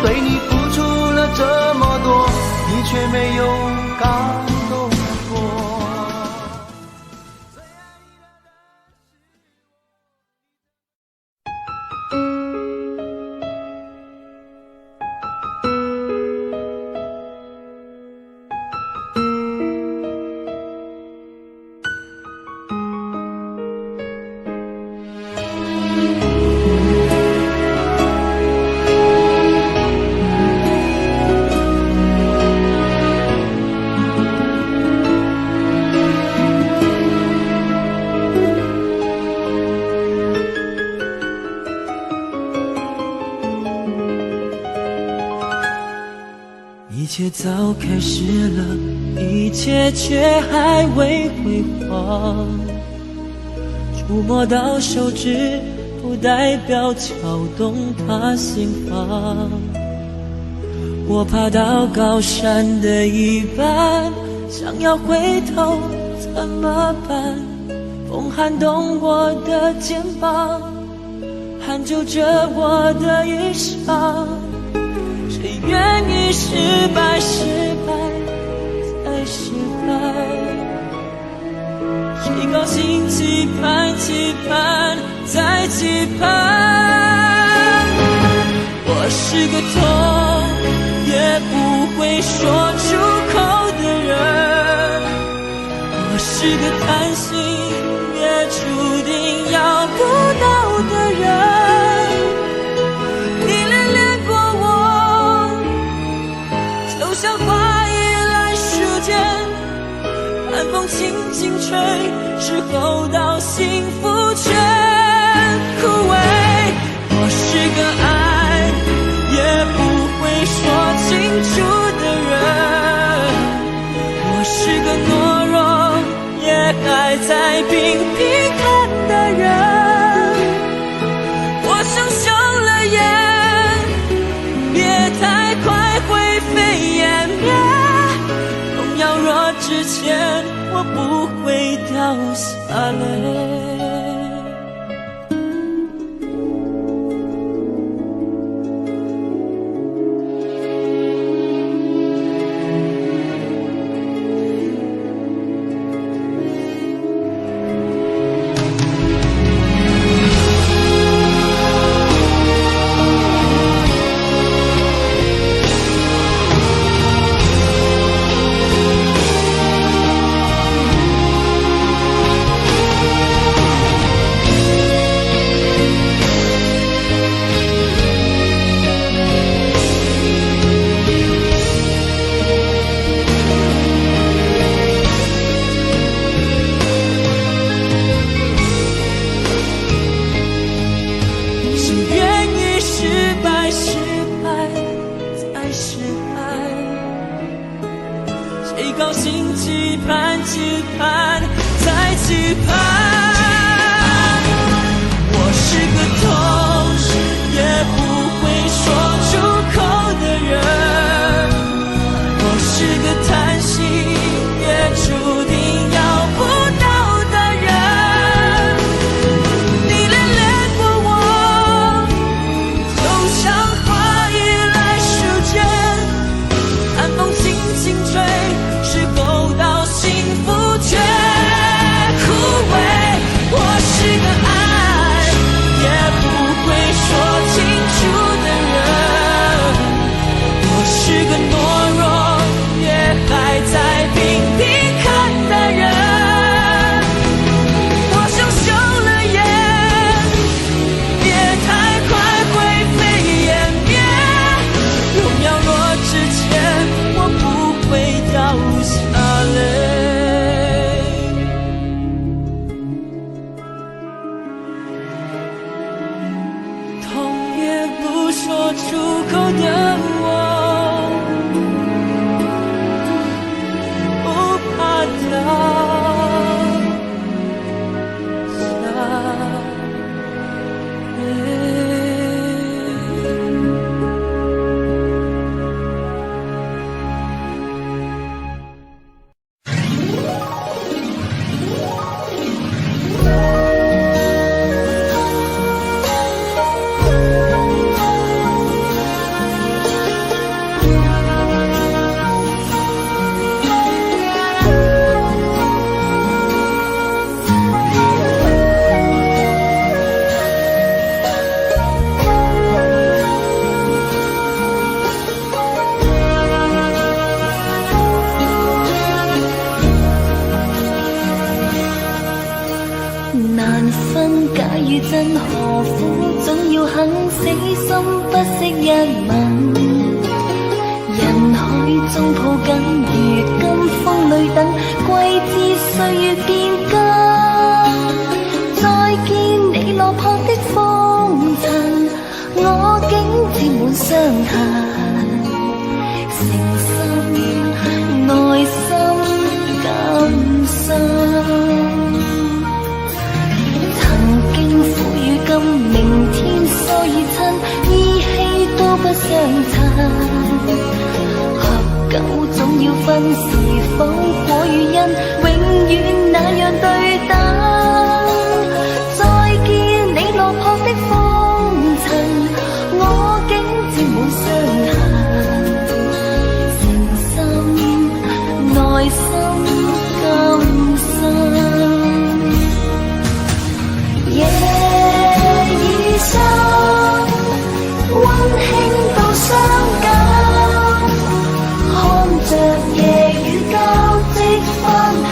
对你付出了这么多，你却没有感动过。一切早开始了，一切却还未辉煌。触摸到手指，不代表敲动他心房。我爬到高山的一半，想要回头怎么办？风撼动我的肩膀，hand就着我的衣裳。谁愿意失败，失败再失败？谁高兴期盼，期盼再期盼？我是个痛也不会说出口的人，我是个贪心也注定要不到的人。像花依赖时间，寒风轻轻吹，之后到幸福全枯萎。我是个爱也不会说清楚的人，我是个懦弱在频频看的人，我想休了眼，别太快灰飞烟灭。痛要若之前，我不会掉下泪。高兴期盼，期盼，再期盼。我是个痛，也不会说出口的人。我是个叹息，也注定要不到的人。你恋恋过我，就像花依赖时间，寒风轻轻吹。是够到幸福却枯萎，我是个爱也不会说清楚的人，我是个懦弱也还在频频看的人，我想休了眼，别太快灰飞烟灭，有秒落之前我不会掉下泪，痛也不说出口的我，不怕掉下泪。難分假與真，何苦總要肯死心不惜一吻？人海中抱緊，如今風裏等，歸知歲月變更。再見你落魄的風塵，我竟沾滿傷痕，誠心內心感傷。明天疏與親，依稀都不相襯。合久總要分，是否果與因，永遠那樣對等。再見你落魄的風塵，我竟沾滿傷痕，誠心內心感傷。溫馨到傷感，看着夜雨交織分享。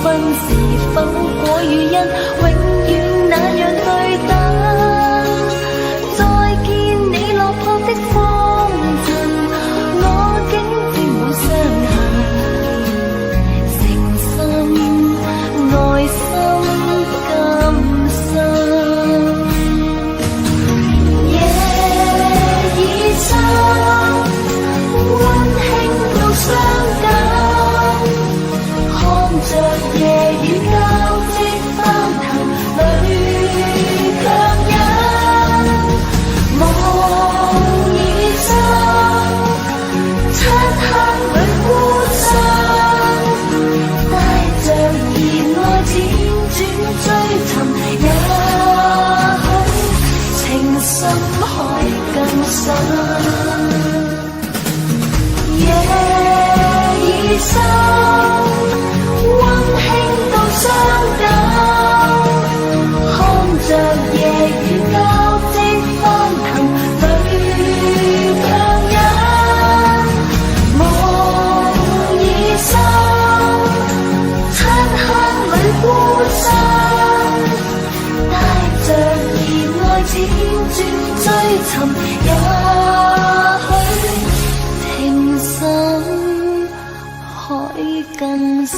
分是否果與因，永遠那樣對等。再見你落魄的風塵，我竟沾滿傷痕，誠心愛心更深。夜已深，溫馨到傷感，看着夜雨交織翻騰，淚強忍，夢已真，漆黑裏孤身，帶着熱愛輾轉追尋，也許情深海更深。夜已深，溫馨到傷感，看着夜雨交織翻騰，淚強忍，夢已深，漆黑裏孤身，帶着熱愛輾轉追尋，也許情深海更深。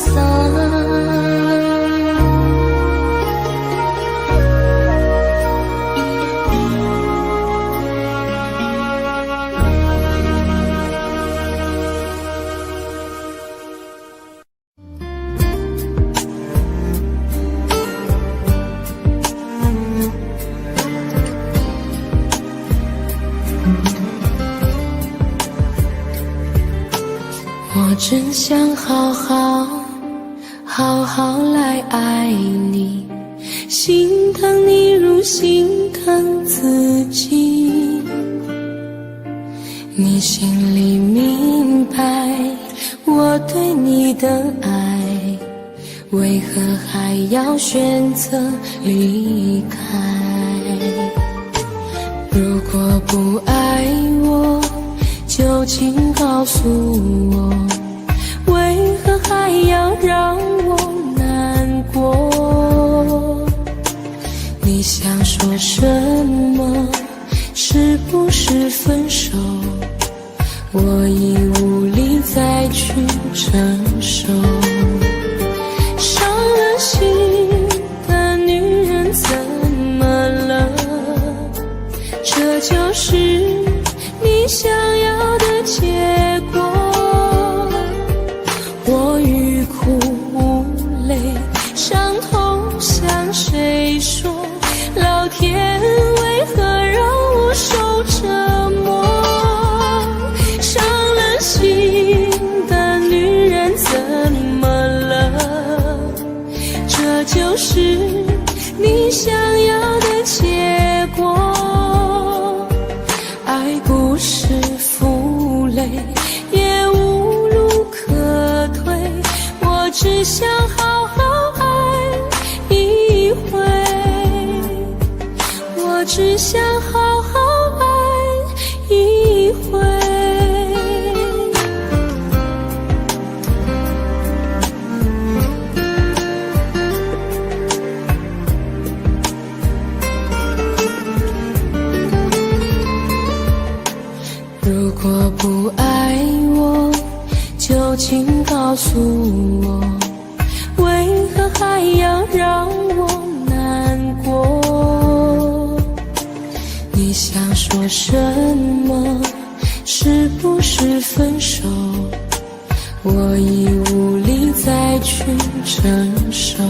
我真想好好来爱你，心疼你如心疼自己。你心里明白我对你的爱，为何还要选择离开？如果不爱我，就请告诉我，为何还要让我难过？你想说什么？是不是分手？我已无力再去承受。伤了心的女人怎么了？这就是你想要的结果。我欲哭无泪，伤痛向谁说？老天为何让我受折磨？伤了心的女人怎么了？这就是你想要的结果。爱不是负累，也无路可退，我只想好好爱一回，我只想好好爱一回。如果不爱我，就请告诉我，为何还要让我难过？你想说什么？是不是分手？我已无力再去承受。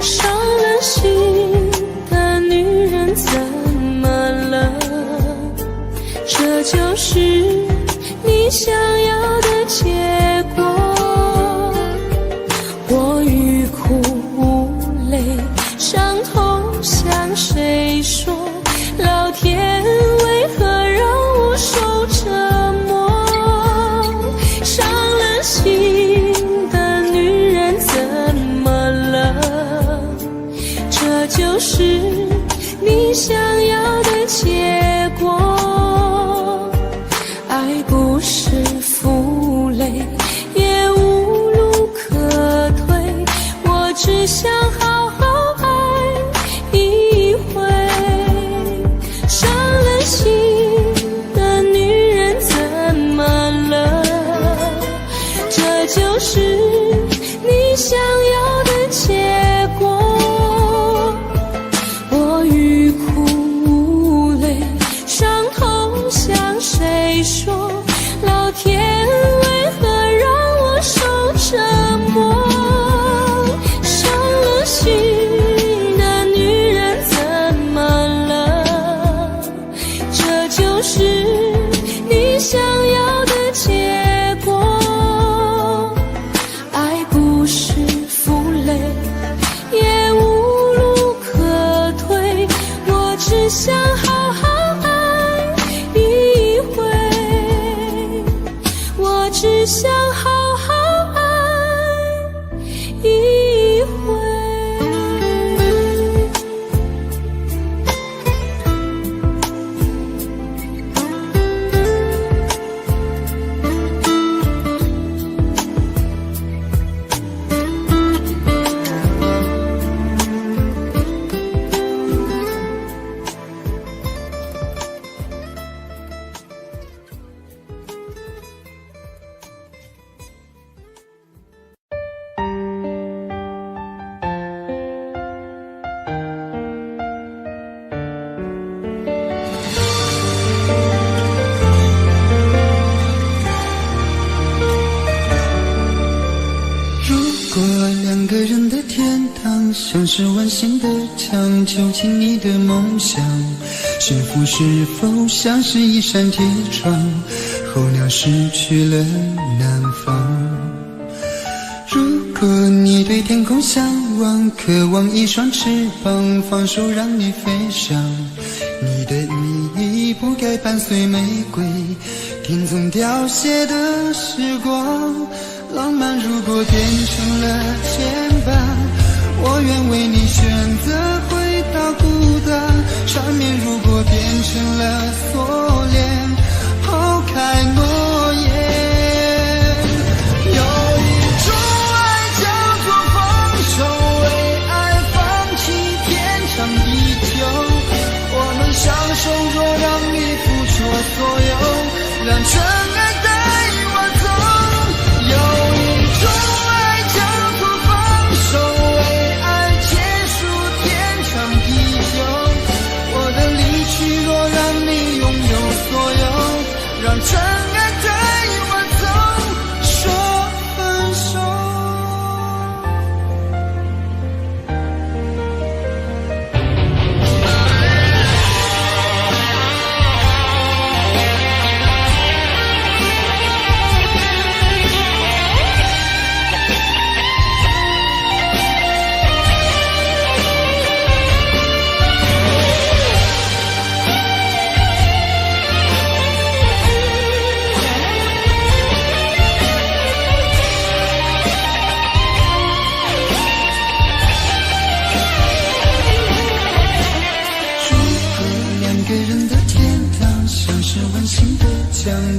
伤了心的女人怎么了？这就是你想要的结果。我欲哭无泪，伤痛向谁说？老天为何让我受折磨？伤了心的女人怎么了？这就是你想要的结果。爱不是老天为何让我受折磨？伤了心的女人怎么了？这就是你想要的结果。爱不是负累，也无路可退，我只想好好爱一回，我只想好好爱一回。如果两个人的天堂像是完形的墙，囚禁你的梦想，幸福是否像是一扇铁窗，候鸟失去了南方？如果你对天空向往，渴望一双翅膀，放手让你飞翔，你的羽翼不该伴随玫瑰，听从凋谢的时光。浪漫如果变成了牵绊，我愿为你选择回到孤单。缠绵如果变成了锁链，抛开诺言。有一种爱叫做放手，为爱放弃天长地久。我们相守，若让你付出所有，让真爱带我走。有一种爱叫做放手，为爱结束天长地久。我的离去若让你拥有所有，让真爱带我走，说分手。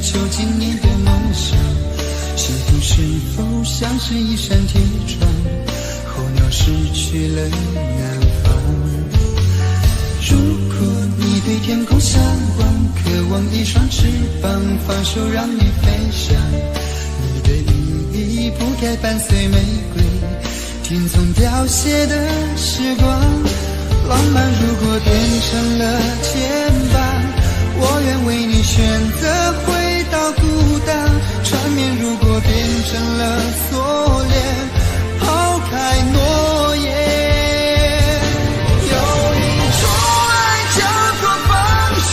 囚禁你的梦想，幸福是否像是一扇铁窗，候鸟失去了南方。如果你对天空向往，渴望一双翅膀，放手让你飞翔，你的羽翼不该伴随玫瑰，听从凋谢的时光。浪漫如果变成了牵绊，我愿为你选择回到孤单。缠绵如果变成了锁链，抛开诺言。有一种爱叫做放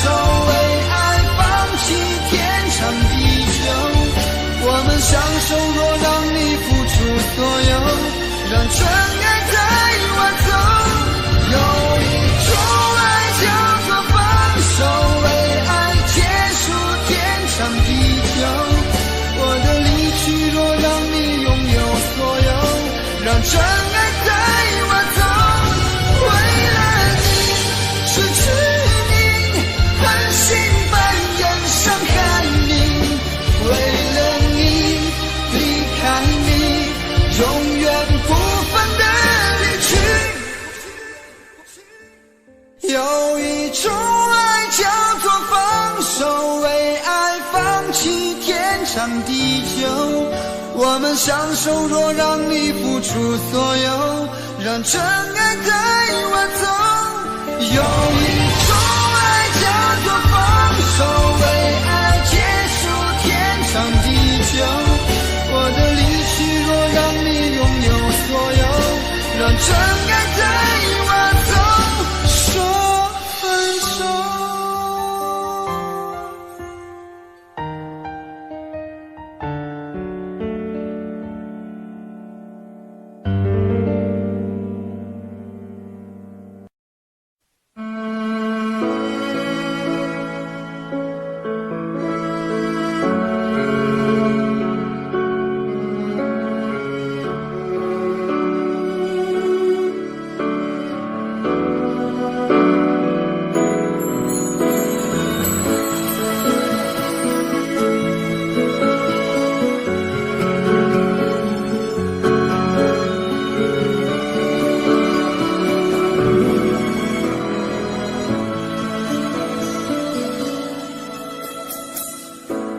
手，为爱放弃天长地久。我们相守，若让你付出所有，让真爱带我走。有一种爱叫做放手，为爱结束天长地久。我的离去若让你拥有所有，让真爱带我走。为了你失去你，狠心扮演伤害你，为了你离开你，永远不分的离去。有一种爱叫做放手，为爱放弃天长地久。我们相守，若让你付出所有，让真爱带我走。有一种爱叫做放手，为爱结束真该对我都说分手。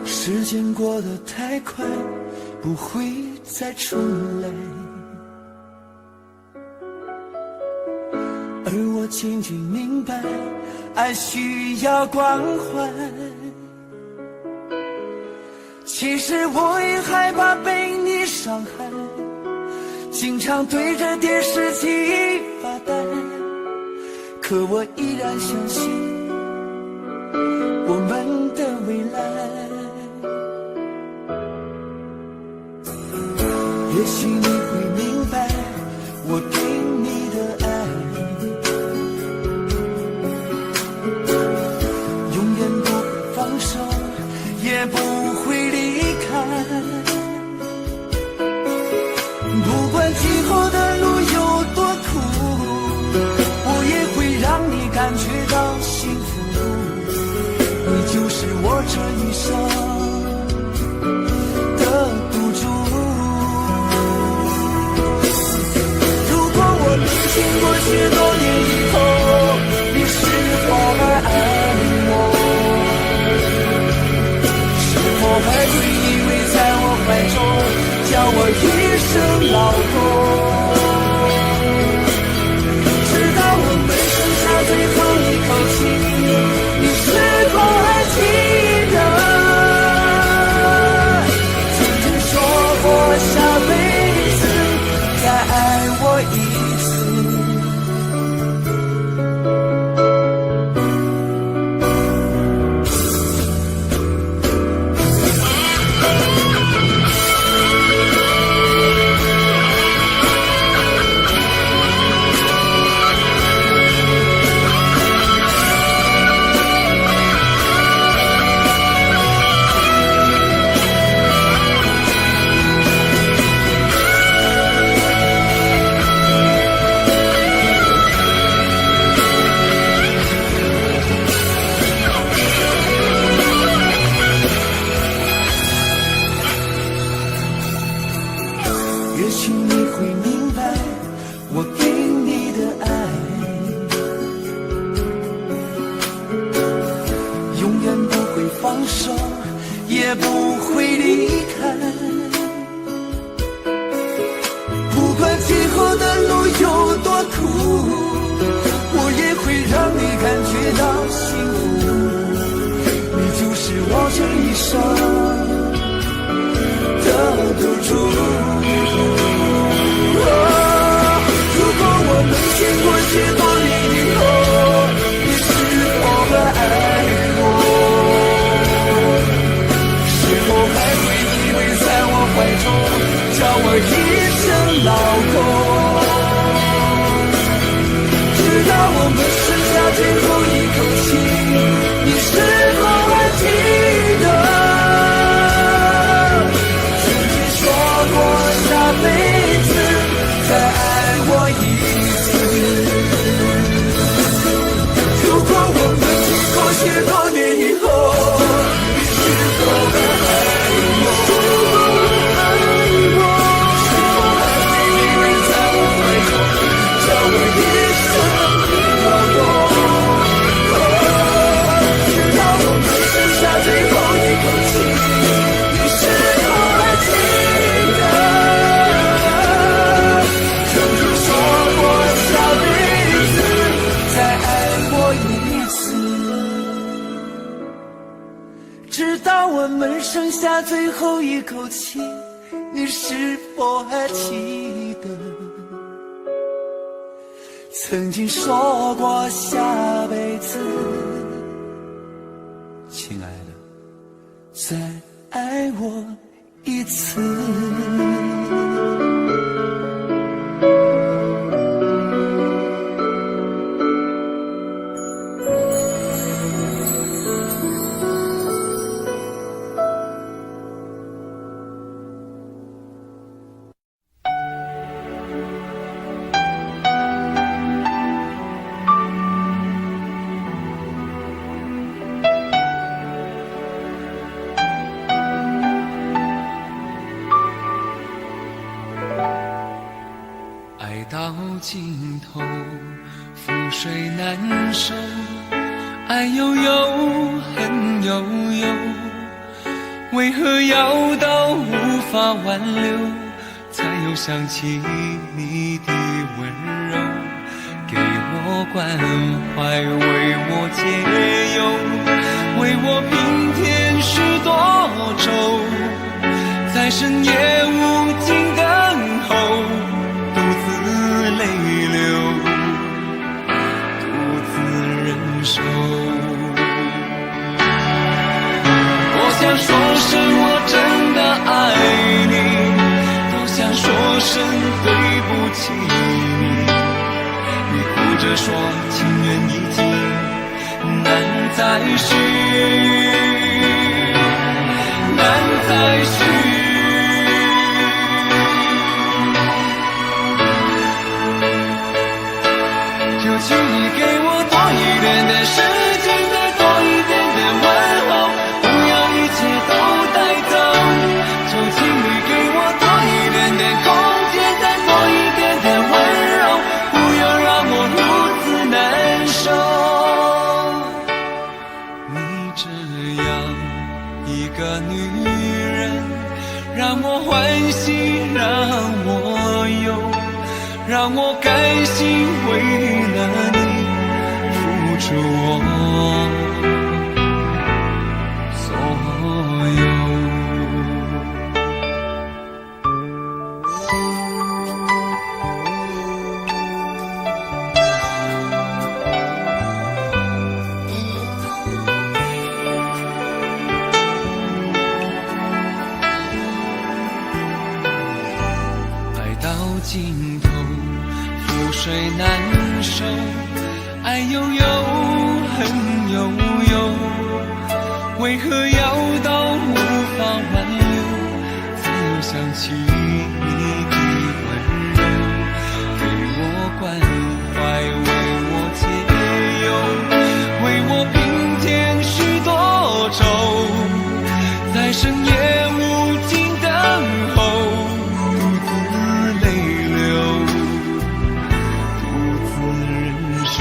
时间过得太快，不会再重来，而我渐渐明白，爱需要关怀。其实我也害怕被你伤害，经常对着电视机发呆，可我依然相信我们的未来。也许你会明白我给你的爱，永远不会放手，也不会离开。不管今后的路有多苦，我也会让你感觉到幸福。你就是我这一生的赌注。经过许多年以后，你是否还爱我？是否还会依偎在我怀中，叫我一声老公？直到我们剩下最后一口气，你是否还记得曾经说过下辈子再爱我一次？也许你会明白我给你的爱，永远不会放手，也不会离开。不管今后的路有多苦，我也会让你感觉到幸福。你就是我这一生的赌注。如果我们经过许多年以后，你是否还爱我？是否还会依偎在我怀中，叫我一声老公？直到我们剩下最后一口气，你是否还记得曾经说过下辈子再爱我一次？如果我们经过许多年以后，你是否还爱我？是否还会依偎在我怀中，叫我一声老公？直到我们剩下最后一口气，你是否还记得直到我们剩下最后一口气，你是否还记得曾经说过下辈子，亲爱的，再爱我一次。爱到尽头，覆水难收，爱悠悠，恨悠悠，为何要到无法挽留，才又想起你的温柔，给我关怀，为我解忧，为我平添许多愁，在深夜无尽等候，独自泪流，独自忍受。多想说声我真的爱你，多想说声对不起你，你哭着说情缘已尽，难再续，难再续。请你给我多一点的时间，再多一点的问候，不要一切都带走。就请你给我多一点的空间，再多一点的温柔，不要让我如此难受。你这样一个女人，让我欢喜，让我忧，让我甘心为了你付出我所有。爱到尽头，覆水难收，爱悠悠，恨悠悠，为何要到无法挽留，才又想起你的温柔，给我关怀，为我解忧，为我平添许多愁，在深夜无尽等候，独自泪流，独自忍受。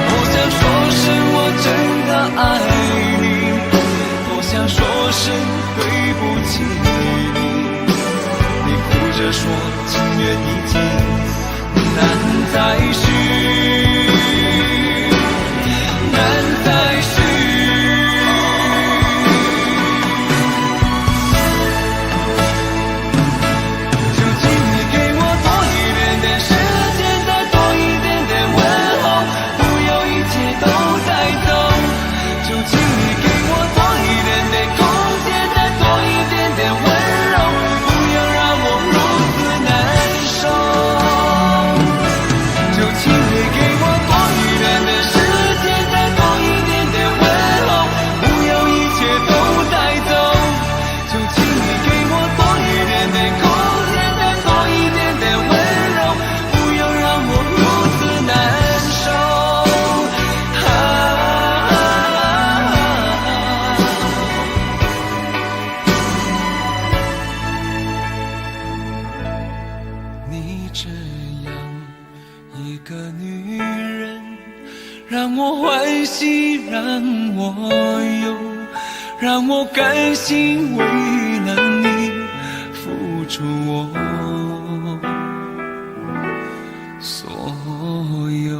多想说声我真的爱你，多想说声对不起你，你哭着说情缘已尽，难再续，难再续。你这样一个女人，让我欢喜，让我忧，让我甘心为了你付出我所有。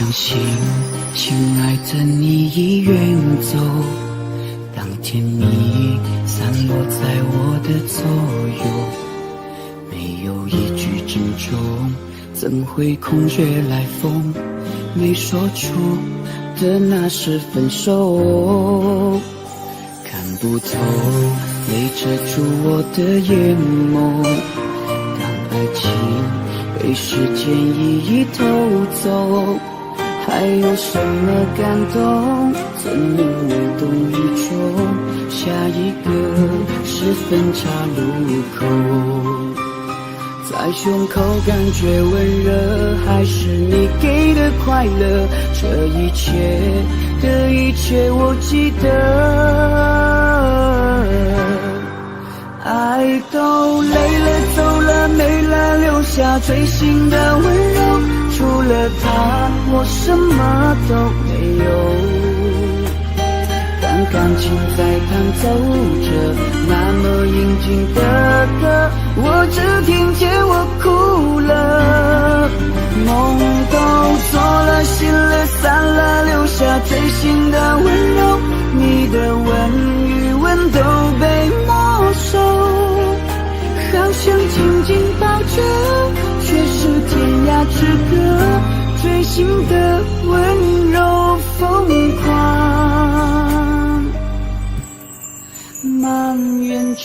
相信，亲爱的你已远走，当天你散落在我的左右，没有一句珍重，怎会空穴来风？没说出的那是分手，看不透，泪遮住我的眼眸。当爱情被时间一一偷走，还有什么感动？怎能无动于衷？下一个是分岔路口，在胸口感觉温热，还是你给的快乐？这一切的一切我记得，爱都累了走了没了，留下最心的温柔，除了他我什么都没有。当感情在弹奏着那么应景的歌，我只听见我哭了。梦都做了，心了散了，留下最心的温柔，你的吻与吻都被没收，好想紧紧抱着，却是天涯之隔，追心的温柔疯狂埋怨着。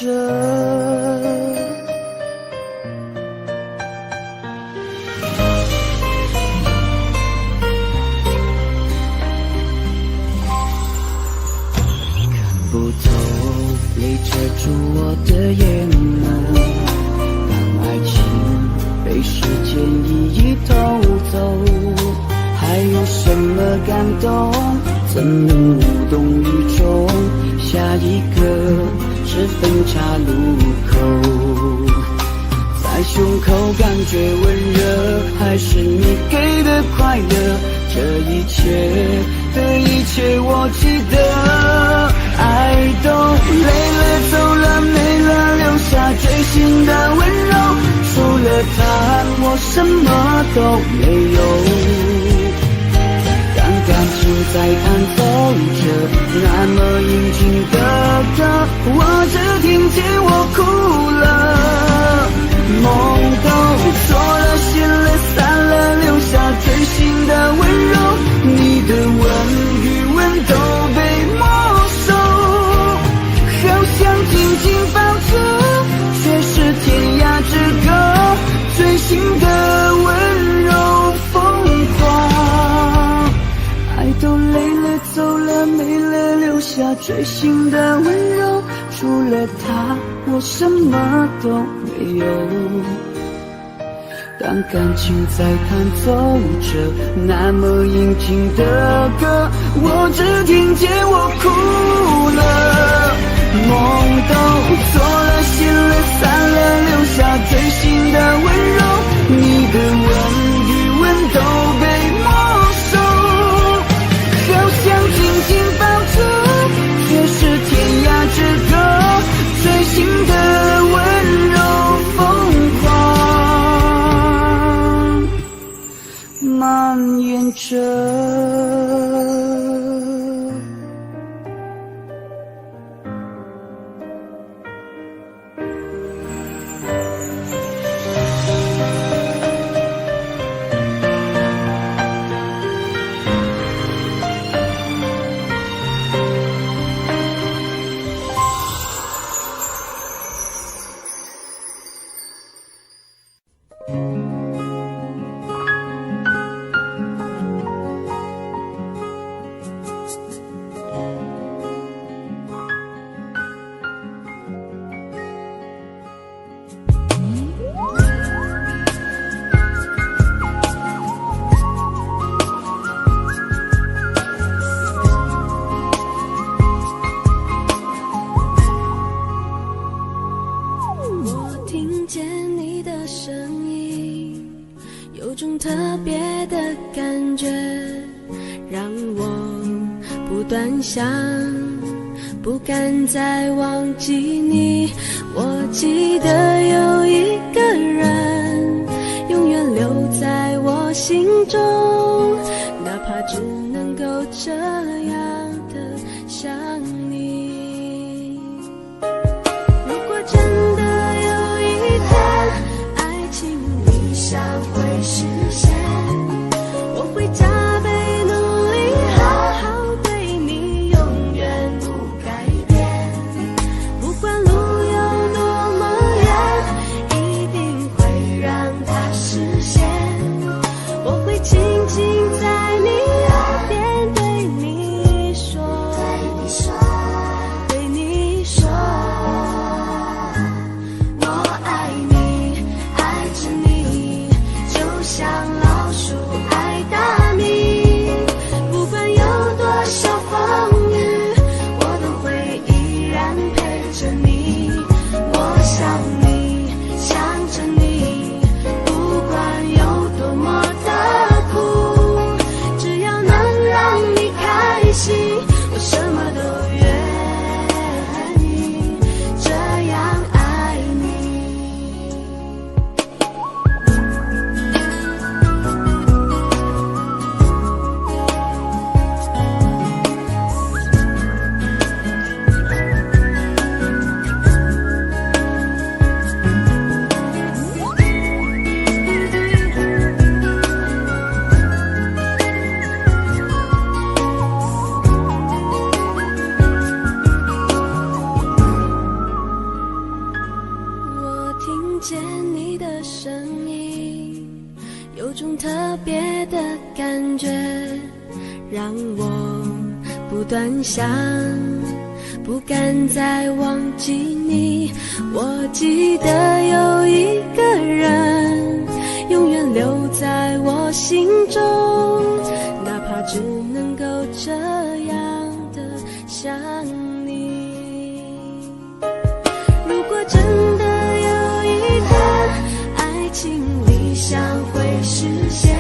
不透，泪遮住我的眼眸。当爱情被时间一一偷走，还有什么感动？怎能无动于衷？下一个是分岔路口，在胸口感觉温热，还是你给的快乐？这一切的一切我记得，爱都累了走了没了，留下最心的温柔，除了他我什么都没有。当感情在弹奏着那么应景的歌，我只听见我哭了。梦都做了，心了散了，留下最心的温柔，你的吻与吻都被没收，好想紧紧抱着，却是天涯之隔，最心的温柔疯狂。爱都累了走了没了，留下最心的温柔，除了他我什么都没有。当感情在弹奏着那么应景的歌，我只听见我哭了。梦都做了，心了散了，留下最心的温柔，你的吻与吻都被没收，好想紧紧抱着，却是天涯之隔，最心的温柔疯狂蔓延着。想不敢再忘记你，我记得有一个人永远留在我心中，哪这样的想你。如果真的有一天爱情理想会实现，我会加倍努力，好好对你，永远不改变。不管路有多么远，一定会让它实现。我会轻轻在你耳边对你说，对你说，我爱你，爱着你，就像老鼠爱大米。不管有多少风雨，我都会依然陪着你。我想你，想着你，不管有多么的苦，只要能让你开心，我什么都愿意，这样爱你。我听见你的声音，有种特别的感觉，让我不断想，不敢再忘记你。我记得有一个人，永远留在我心中，哪怕只能够这样的想你。如果真的有一天爱情理想会实现，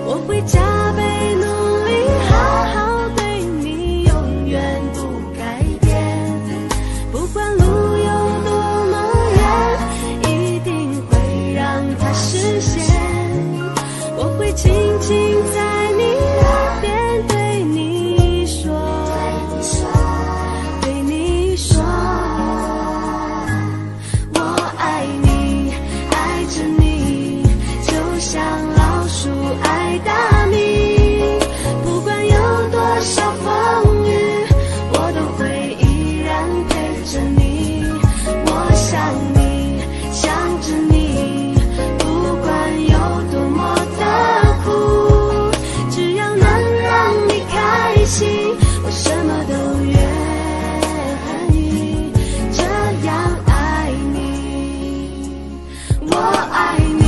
我会加倍努力，好好对你，永远不改变。不管路有多么远，一定会让它实现。我会轻轻在你耳边对你说，对你说，我爱你，爱着你，就像老鼠爱大米。不管有多少风雨，我都会依然陪着你。我想你，想着你，不管有多么的苦，只要能让你开心，我什么都愿意，这样爱你。我爱你，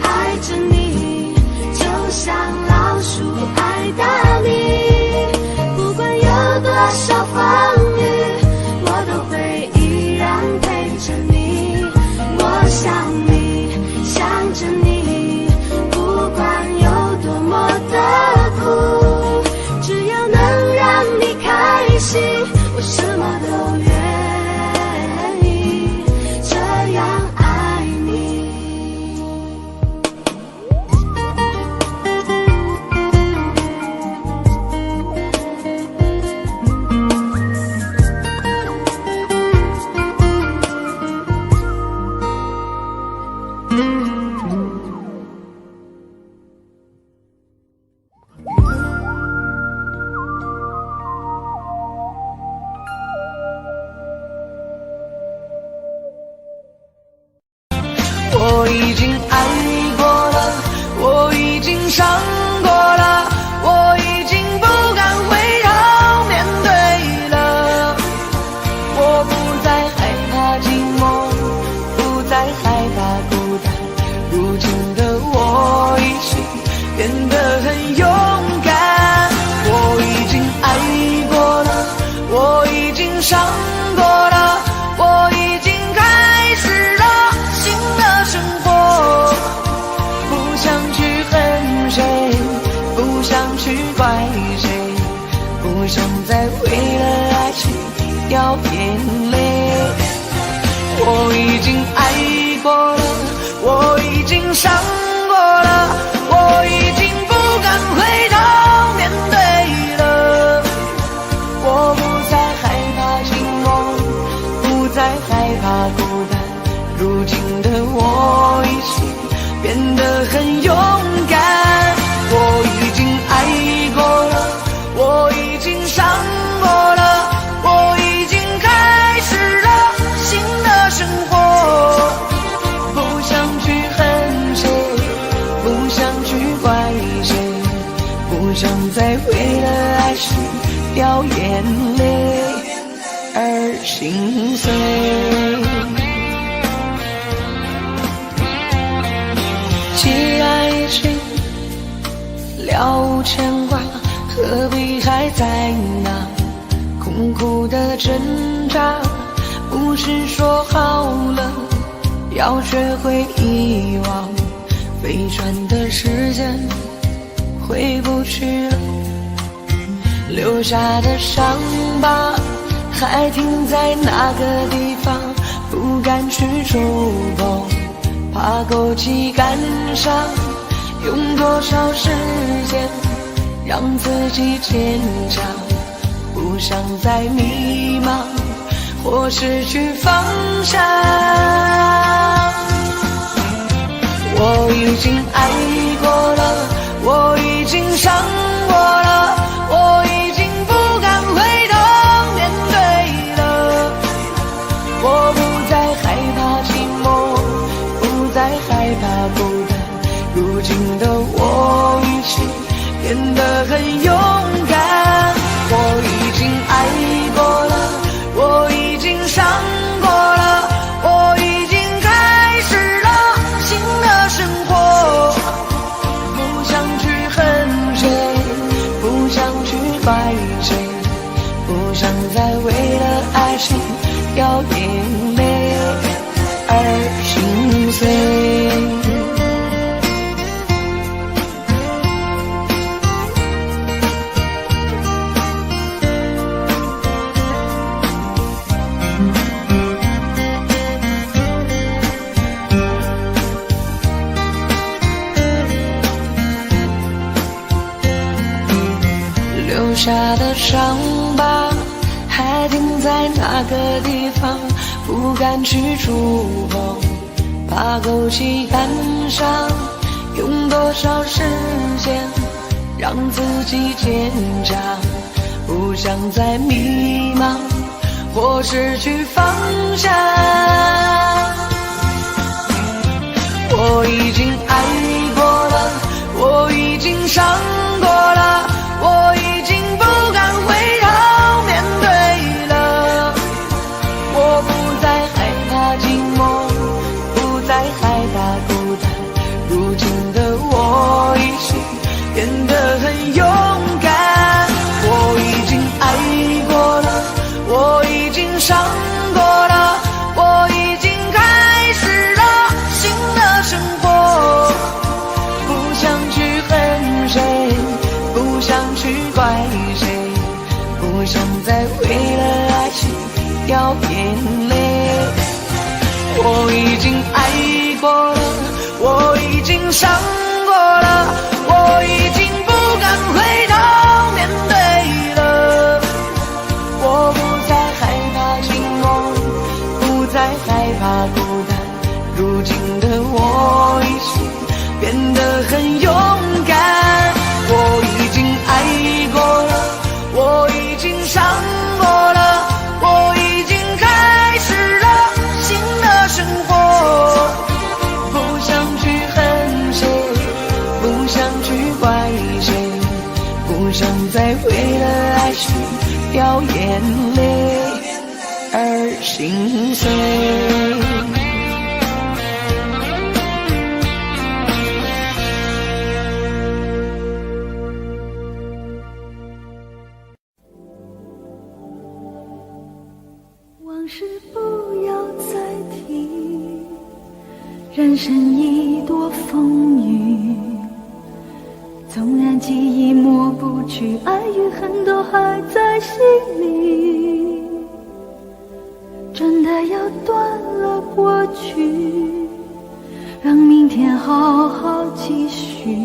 爱着你，就像老鼠爱大米。不管有多少风雨，我都会依然陪着你。我想你，想着你，不管有多么的苦，只要能让你开心，我什么都愿意，这样爱你。我已经爱过了，我已经伤过了，我已经不敢回头面对了。我不再害怕寂寞，不再害怕孤单，如今的我已经变得很勇敢。我已经爱过了，我已经伤过了，我已经开始了新的生活。不想去恨谁，不想去怪谁，不想再为了爱情掉眼泪。我已经爱过了，我已经伤过了，我已经不敢回头面对如今的我已经变得很勇敢，我已经爱过了，我已经伤过了，我已经开始了新的生活，不想去恨谁，不想去怪谁，不想再为了爱情掉眼泪而心碎。既然已经了无牵挂，何必还在那苦苦的挣扎？不是说好了要学会遗忘，飞转的时间回不去了，留下的伤疤还停在那个地方，不敢去触碰，怕勾起感伤。用多少时间让自己坚强，不想再迷茫或失去方向。我已经爱过了，我已经伤过了，我已经不敢回头面对了，我不再害怕寂寞，不再害怕孤单，如今的我已经变得很勇敢，我已经爱过了，我已经伤过了，我已经开始了新的生活，不想去恨谁，不想去怪谁，不想再为了爱情掉眼泪而心碎。留下的伤疤还停在那个地方，不敢去触碰，怕勾起感伤。用多少时间让自己坚强，不想再迷茫或失去方向。我已经爱过了，我已经伤过了，我已经不敢回头面对了，我不再害怕寂寞，不再害怕孤单，如今的我已经变得很勇敢，我已经爱过了，我已经伤过了，我已经开始了新的生活，不想去恨谁，不想去怪谁，不想再为了爱情掉眼泪。我已经爱过了，我已经伤过了，我已经不敢回头面对了，我不再害怕寂寞，不再害怕孤单，如今的我已经变得很勇敢，我已经爱过了，我已经伤过了，我已经开始了新的生活，不想去恨谁，不想去怪谁，不想再为了爱情掉眼泪而心碎。往事不要再提，人生已多风雨，纵然记忆抹不去，爱与恨都还在心里，真的要断了过去，让明天好好继续，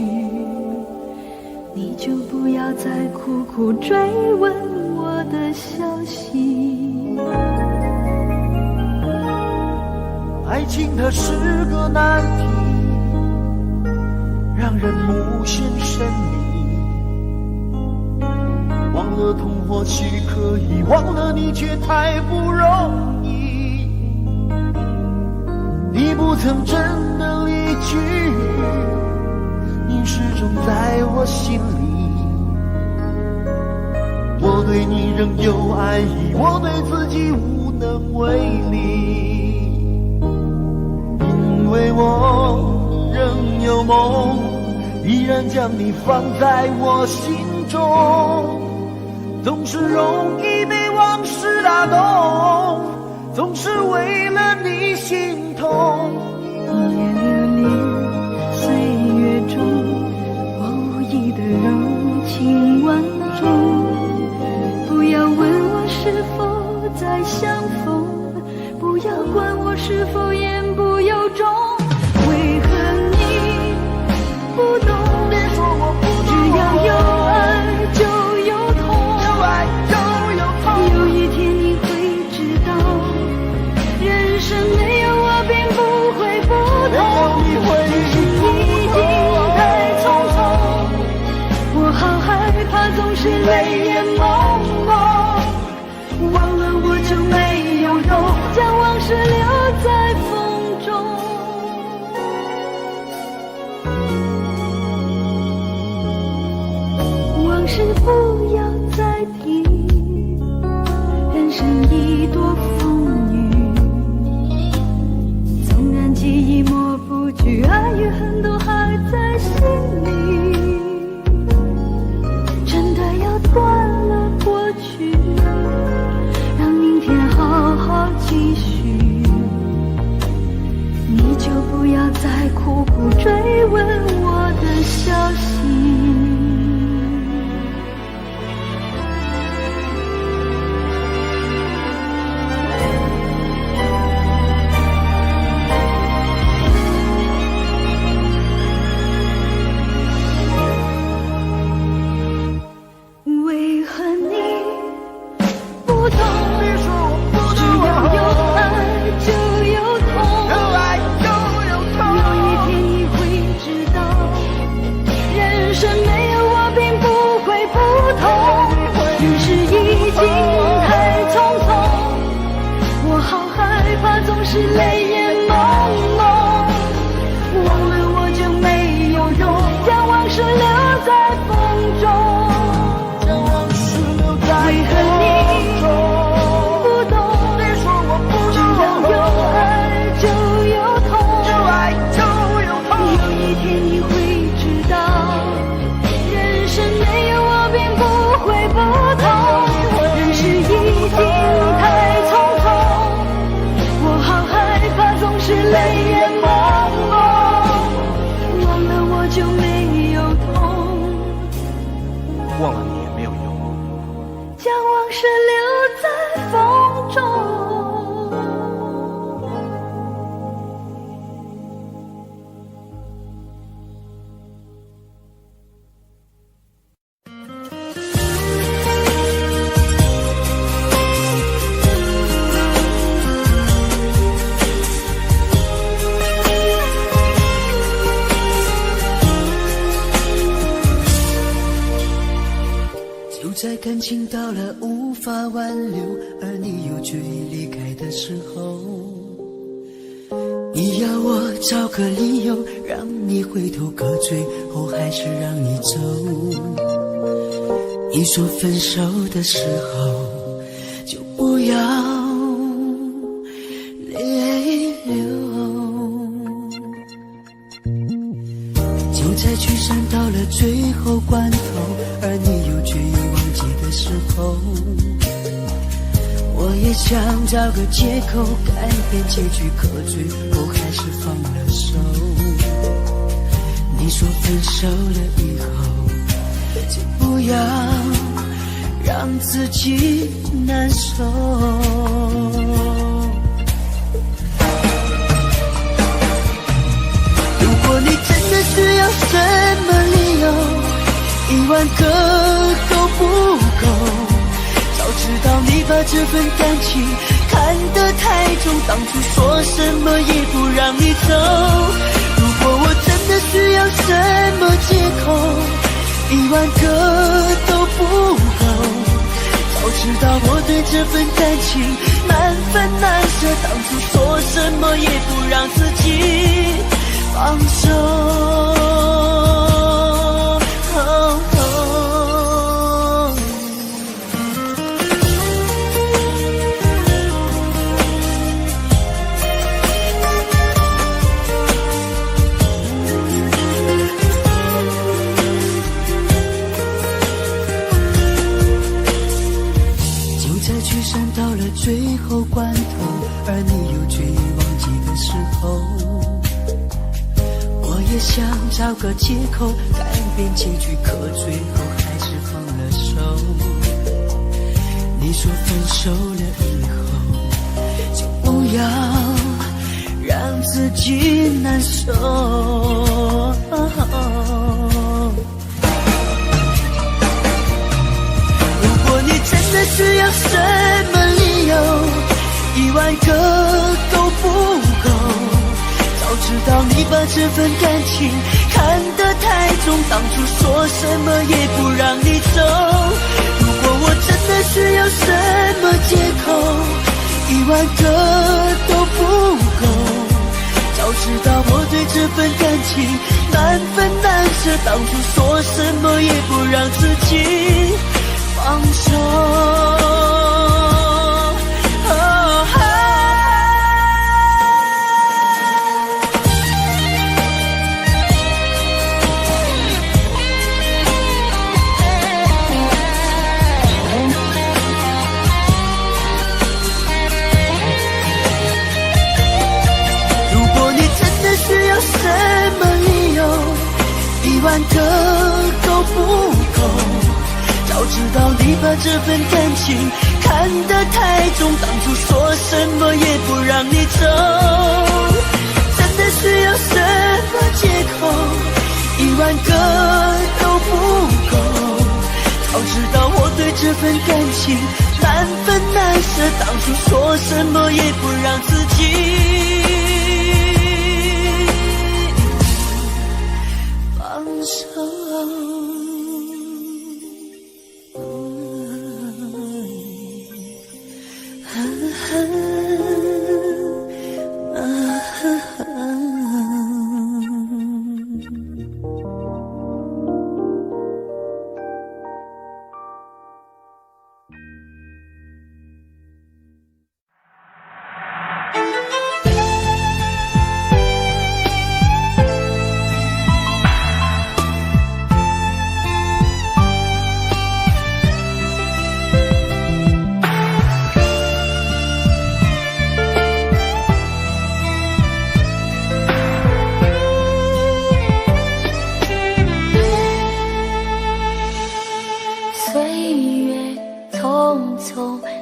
你就不要再苦苦追问我的消息。爱情它是个难题，让人无限神秘。忘了痛或许可以，忘了你却太不容易。你不曾真的离去，你始终在我心里。我对你仍有爱意，我对自己无能为力，因为我仍有梦，依然将你放在我心中。总是容易被往事打动，总是为了你心痛。一年流年岁月中，我无意的柔情万种。不要问我是否再相逢，不要管我是否言不由衷。为何你不懂？别说我不懂，只要有爱就有痛，有爱就有痛。有一天你会知道，人生没有我并不会不同。只是已经太匆匆，我好害怕总是泪眼朦胧。忘了我就没有用，将往事留在风中。往事不要再提，人生已多风雨。纵然记忆抹不去，爱与恨都还在心里。真的要断了过去，让明天好好继续。你就不要再苦苦追问我的消息。为何你不懂？别说我不只懂，要有爱就有痛。有爱就有痛。有一天你会知道，人生没有我并不会不同。只是已经太匆匆，我好害怕总是泪眼朦胧。忘了我就没有用，将往事留在风中。将往事留在为何你风中。不懂？别说我不只懂，要有爱就有痛。有爱就有痛。有一天你会知道，人生没有我并不会不同。只是已经太匆匆，我好害怕总是泪眼朦胧。忘了我就没有痛，忘了你也没有用。将往事留在风中。就在感情到了无法挽留，而你又决意离开的时候，你要我找个理由让你回头，可最后还是让你走。你说分手的时候就不要泪流，就在聚散到了最后关头，而你又决意忘记的时候，我也想找个借口改变结局，可最后还是放了手。你说分手了以后就不要让自己难受，如果你真的需要什么理由，1万个都不够，找知道你把这份感情看得太重，当初说什么也不让你走。如果我真的需要什么借口，10000个都不够。早知道我对这份感情难分难舍，当初说什么也不让自己放手。到了最后关头，而你又决意忘记的时候，我也想找个借口改变结局，可最后还是放了手。你说分手了以后就不要让自己难受。如果你真的需要什么理由，10000个都不够。早知道你把这份感情看得太重，当初说什么也不让你走。如果我真的需要什么借口，10000个都不够。早知道我对这份感情难分难舍，当初说什么也不让自己放手。如果你真的需要什么理由，10000个都不够。早知道你把这份感情看得太重，当初说什么也不让你走。真的需要什么借口，10000个都不够。早知道我对这份感情难分难舍，当初说什么也不让自己放手。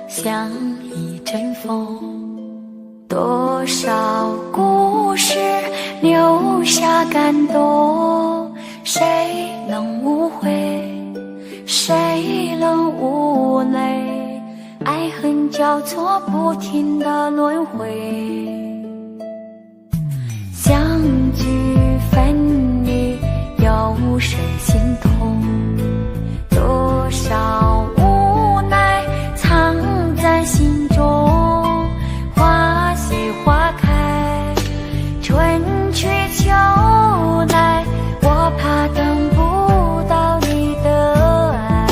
像一阵风，多少故事留下感动，谁能无悔，谁能无泪，爱恨交错不停的轮回，相聚分离有谁心痛，多少无奈藏在心中，花谢花开，春去秋来，我怕等不到你的爱。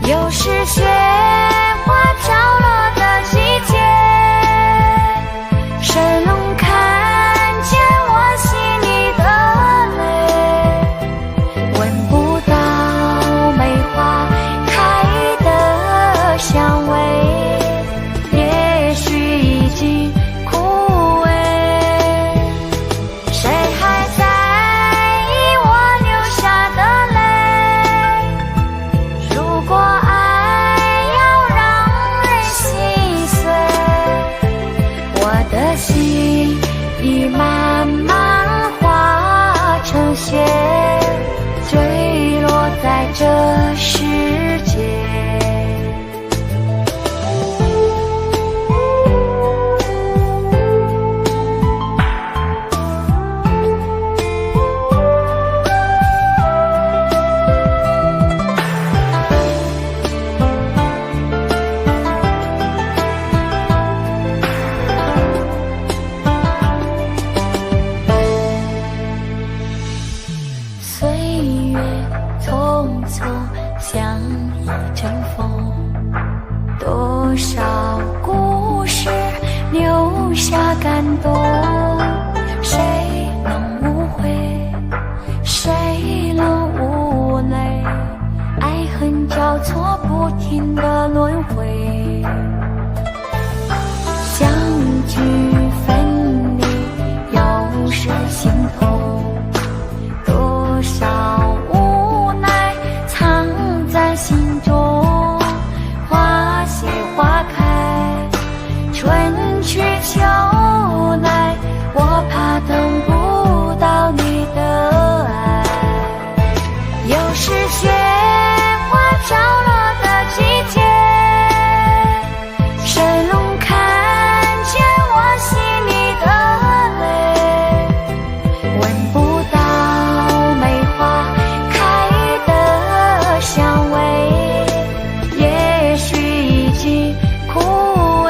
又是雪花飘落的季节，谁能看见我心里的泪？闻不到梅花开的香味，也许已经枯萎，谁还在意我流下的泪？如果爱要让人心碎，我的心已慢慢化成雪，坠落在这世界。多，谁能无悔，谁能无泪？爱恨交错，不停的轮回，相聚分离，有时心痛，多少无奈藏在心中，花谢花开，春去秋来，我怕等不到你的爱。又是雪花飘落的季节，谁能看见我心里的泪？闻不到梅花开的香味，也许已经枯萎。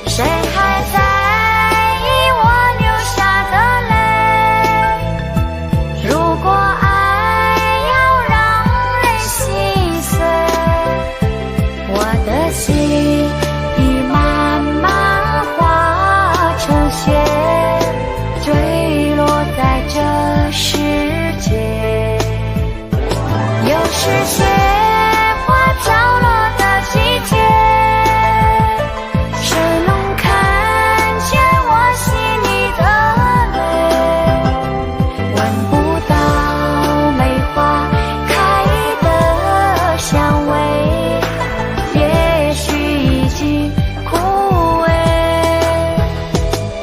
谁还在意我流下的泪？如果爱要让人心碎，我的心已慢慢化成雪，坠落在这世界。又是雪花飘落的季节，谁能看见我心里的泪？闻不到梅花开的香味，也许已经枯萎。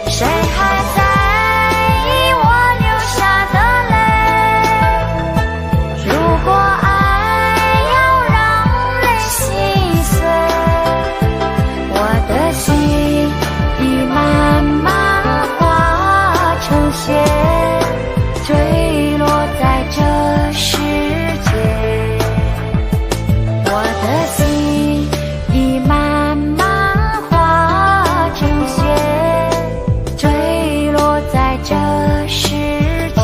谁还在意我流下的泪？如果爱要让人心碎，我的心已慢慢化成雪，坠落在这世界。我的心已慢慢化成雪，坠落在这世界。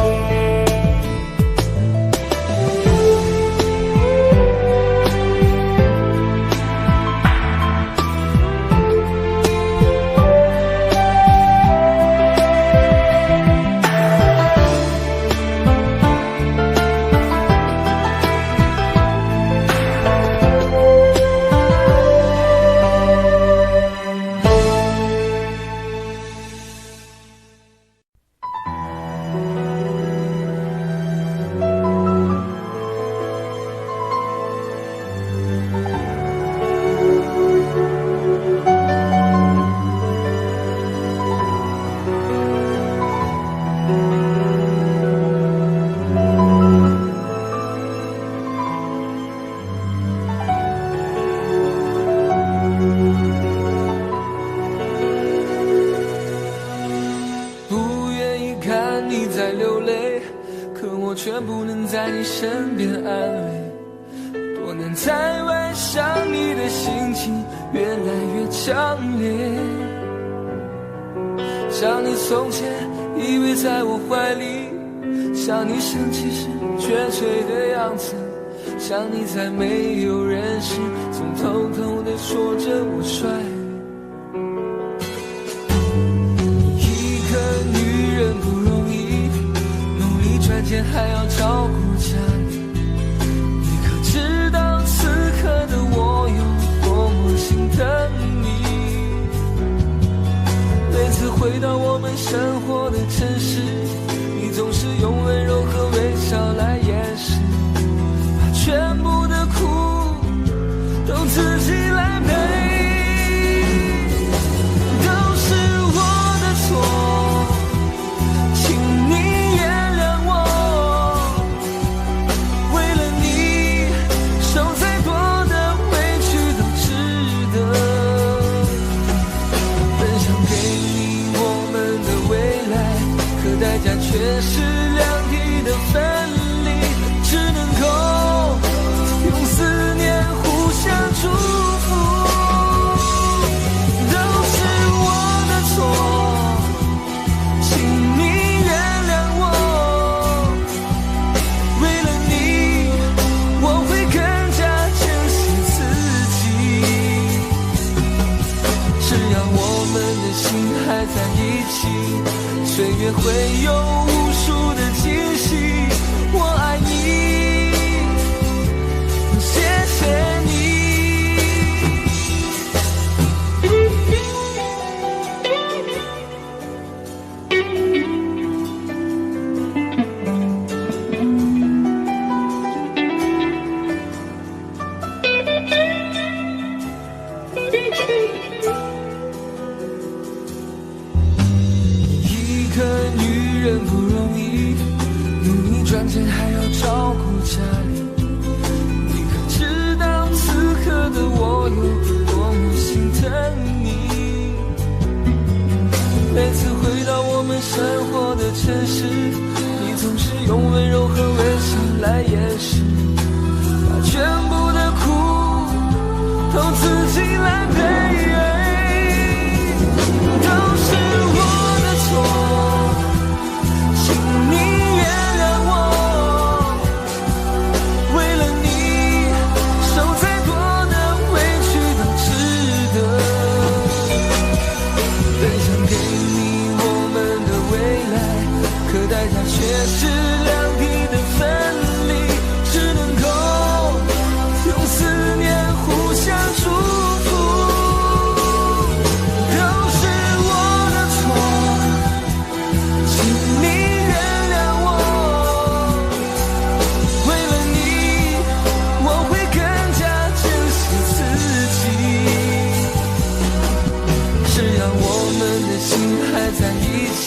不愿意看你在流泪，可我却不能在你身边安慰。多年在外想你的心情越来越强烈，想你从前依偎在我怀里，想你生气时决绝的样子，想你在没有人时总偷偷地说着我帅。一个女人不容易，努力赚钱还要照顾家里，你可知道此刻的我有多么心疼你？每次回到我们生活的城市，你总是用温柔和微笑来掩饰，把全部的苦都自己来背。都是我的错，请你原谅我，为了你受再多的委屈都值得。本想给你我们的未来，可代价却是两地的分离，只能够用思念互相祝福。都是我的错，请你原谅我，为了你我会更加珍惜自己。只要我们的心还在一起，岁月会有无数的惊喜。我爱你，谢谢你。不容易，努力赚钱还要照顾家里，你可知道此刻的我有多么心疼你？每次回到我们生活的城市，你总是用温柔和微笑来掩饰，把全部的苦都自己来背，都是我的错。却是两地的分离，只能够用思念互相祝福。都是我的错，请你原谅我。为了你，我会更加珍惜自己。只要我们的心还在一起，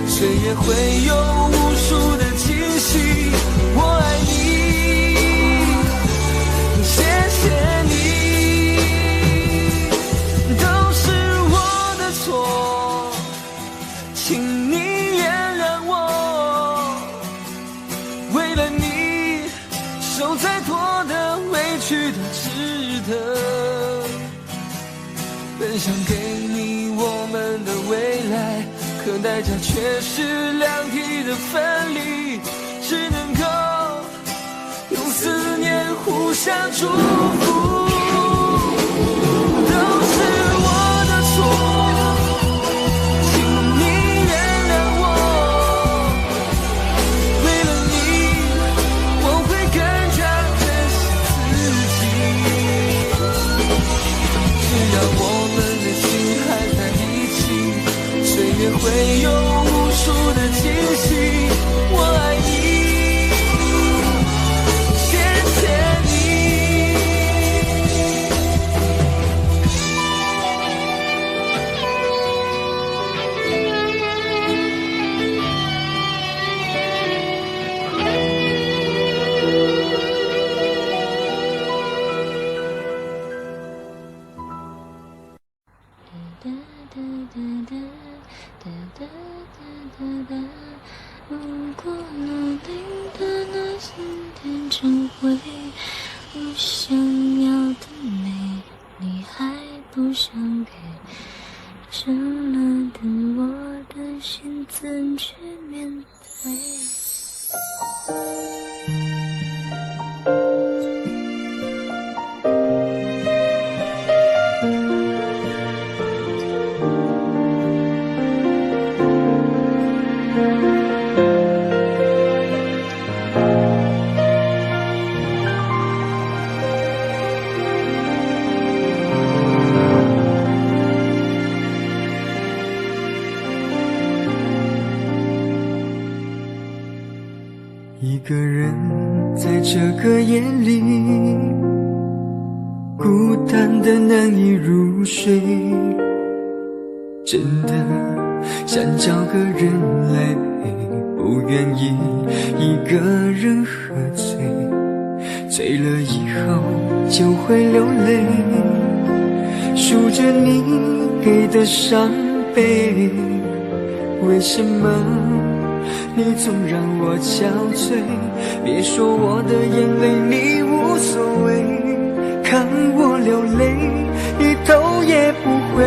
岁月会有无数的惊喜。我爱你，谢谢你，都是我的错，请你原谅我。为了你，受再多的委屈都值得。本想给你我们的未来，可代价却是两地的分离，只能够用思念互相祝福。都是我的错，请你原谅我。为了你，我会更加珍惜自己。只要我们的心还在一起，岁月会有无数的惊喜。我爱你，谢谢你。如果努力的那些天成灰，我想要的美，你还不想给，真了的我的心怎去面对？一个人在这个夜里，孤单的难以入睡，真的想找个人来陪，不愿意一个人喝醉，醉了以后就会流泪，数着你给的伤悲，为什么你总让我憔悴？别说我的眼泪你无所谓，看我流泪一头也不回，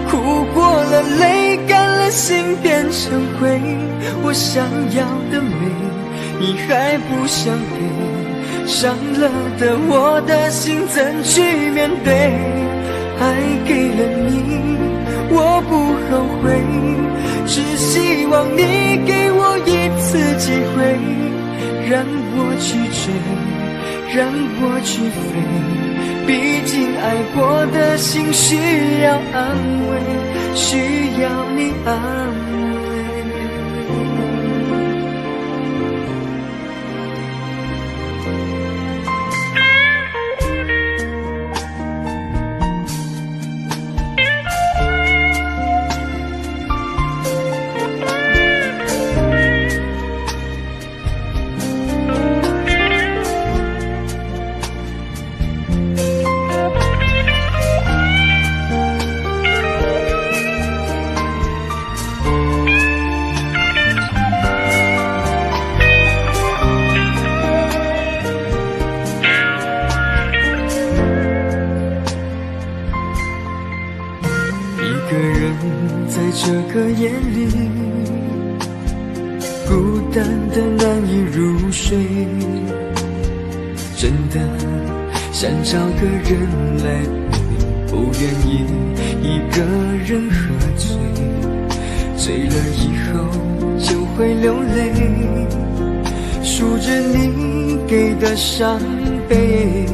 哭过了泪干了心变成灰，我想要的美你还不想给，伤了的我的心怎去面对？爱给了你，我不后悔，只希望你给我一次机会，让我去追，让我去飞，毕竟爱过的心需要安慰，需要你安慰。一个人在这个夜里，孤单的难以入睡，真的想找个人来陪，不愿意一个人喝醉，醉了以后就会流泪，数着你给的伤悲，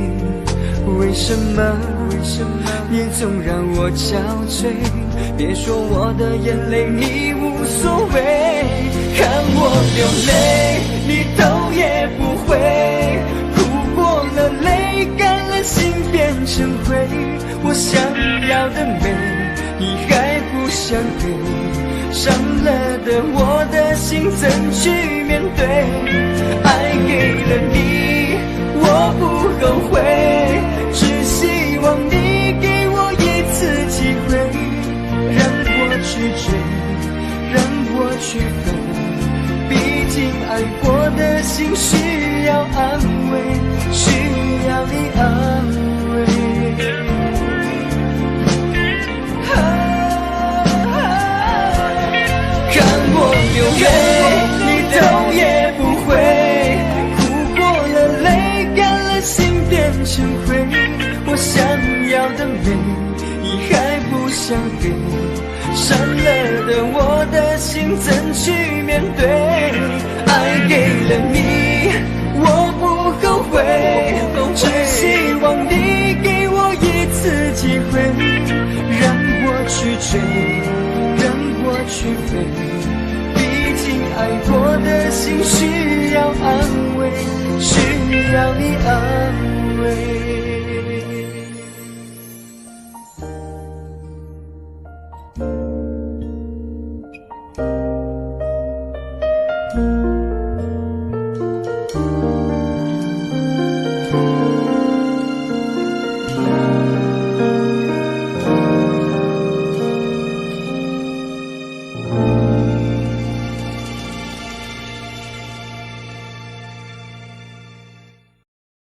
为什么你总让我憔悴？别说我的眼泪你无所谓，看我流泪你头也不回，哭过了泪干了心变成灰，我想要的美你还不想给，伤了的我的心怎去面对？爱给了你我不后悔，只希望你给我一次机会，让我去追，让我去飞，毕竟爱过的心需要安慰，需要你安慰。看我流泪你头也不回，哭过了泪干了心变成灰，我想要的美你还不想给，伤了的我的心怎去面对？爱给了你我不后悔，只希望你给我一次机会，让我去追，让我去飞，毕竟爱过的心需要安慰，需要你安慰。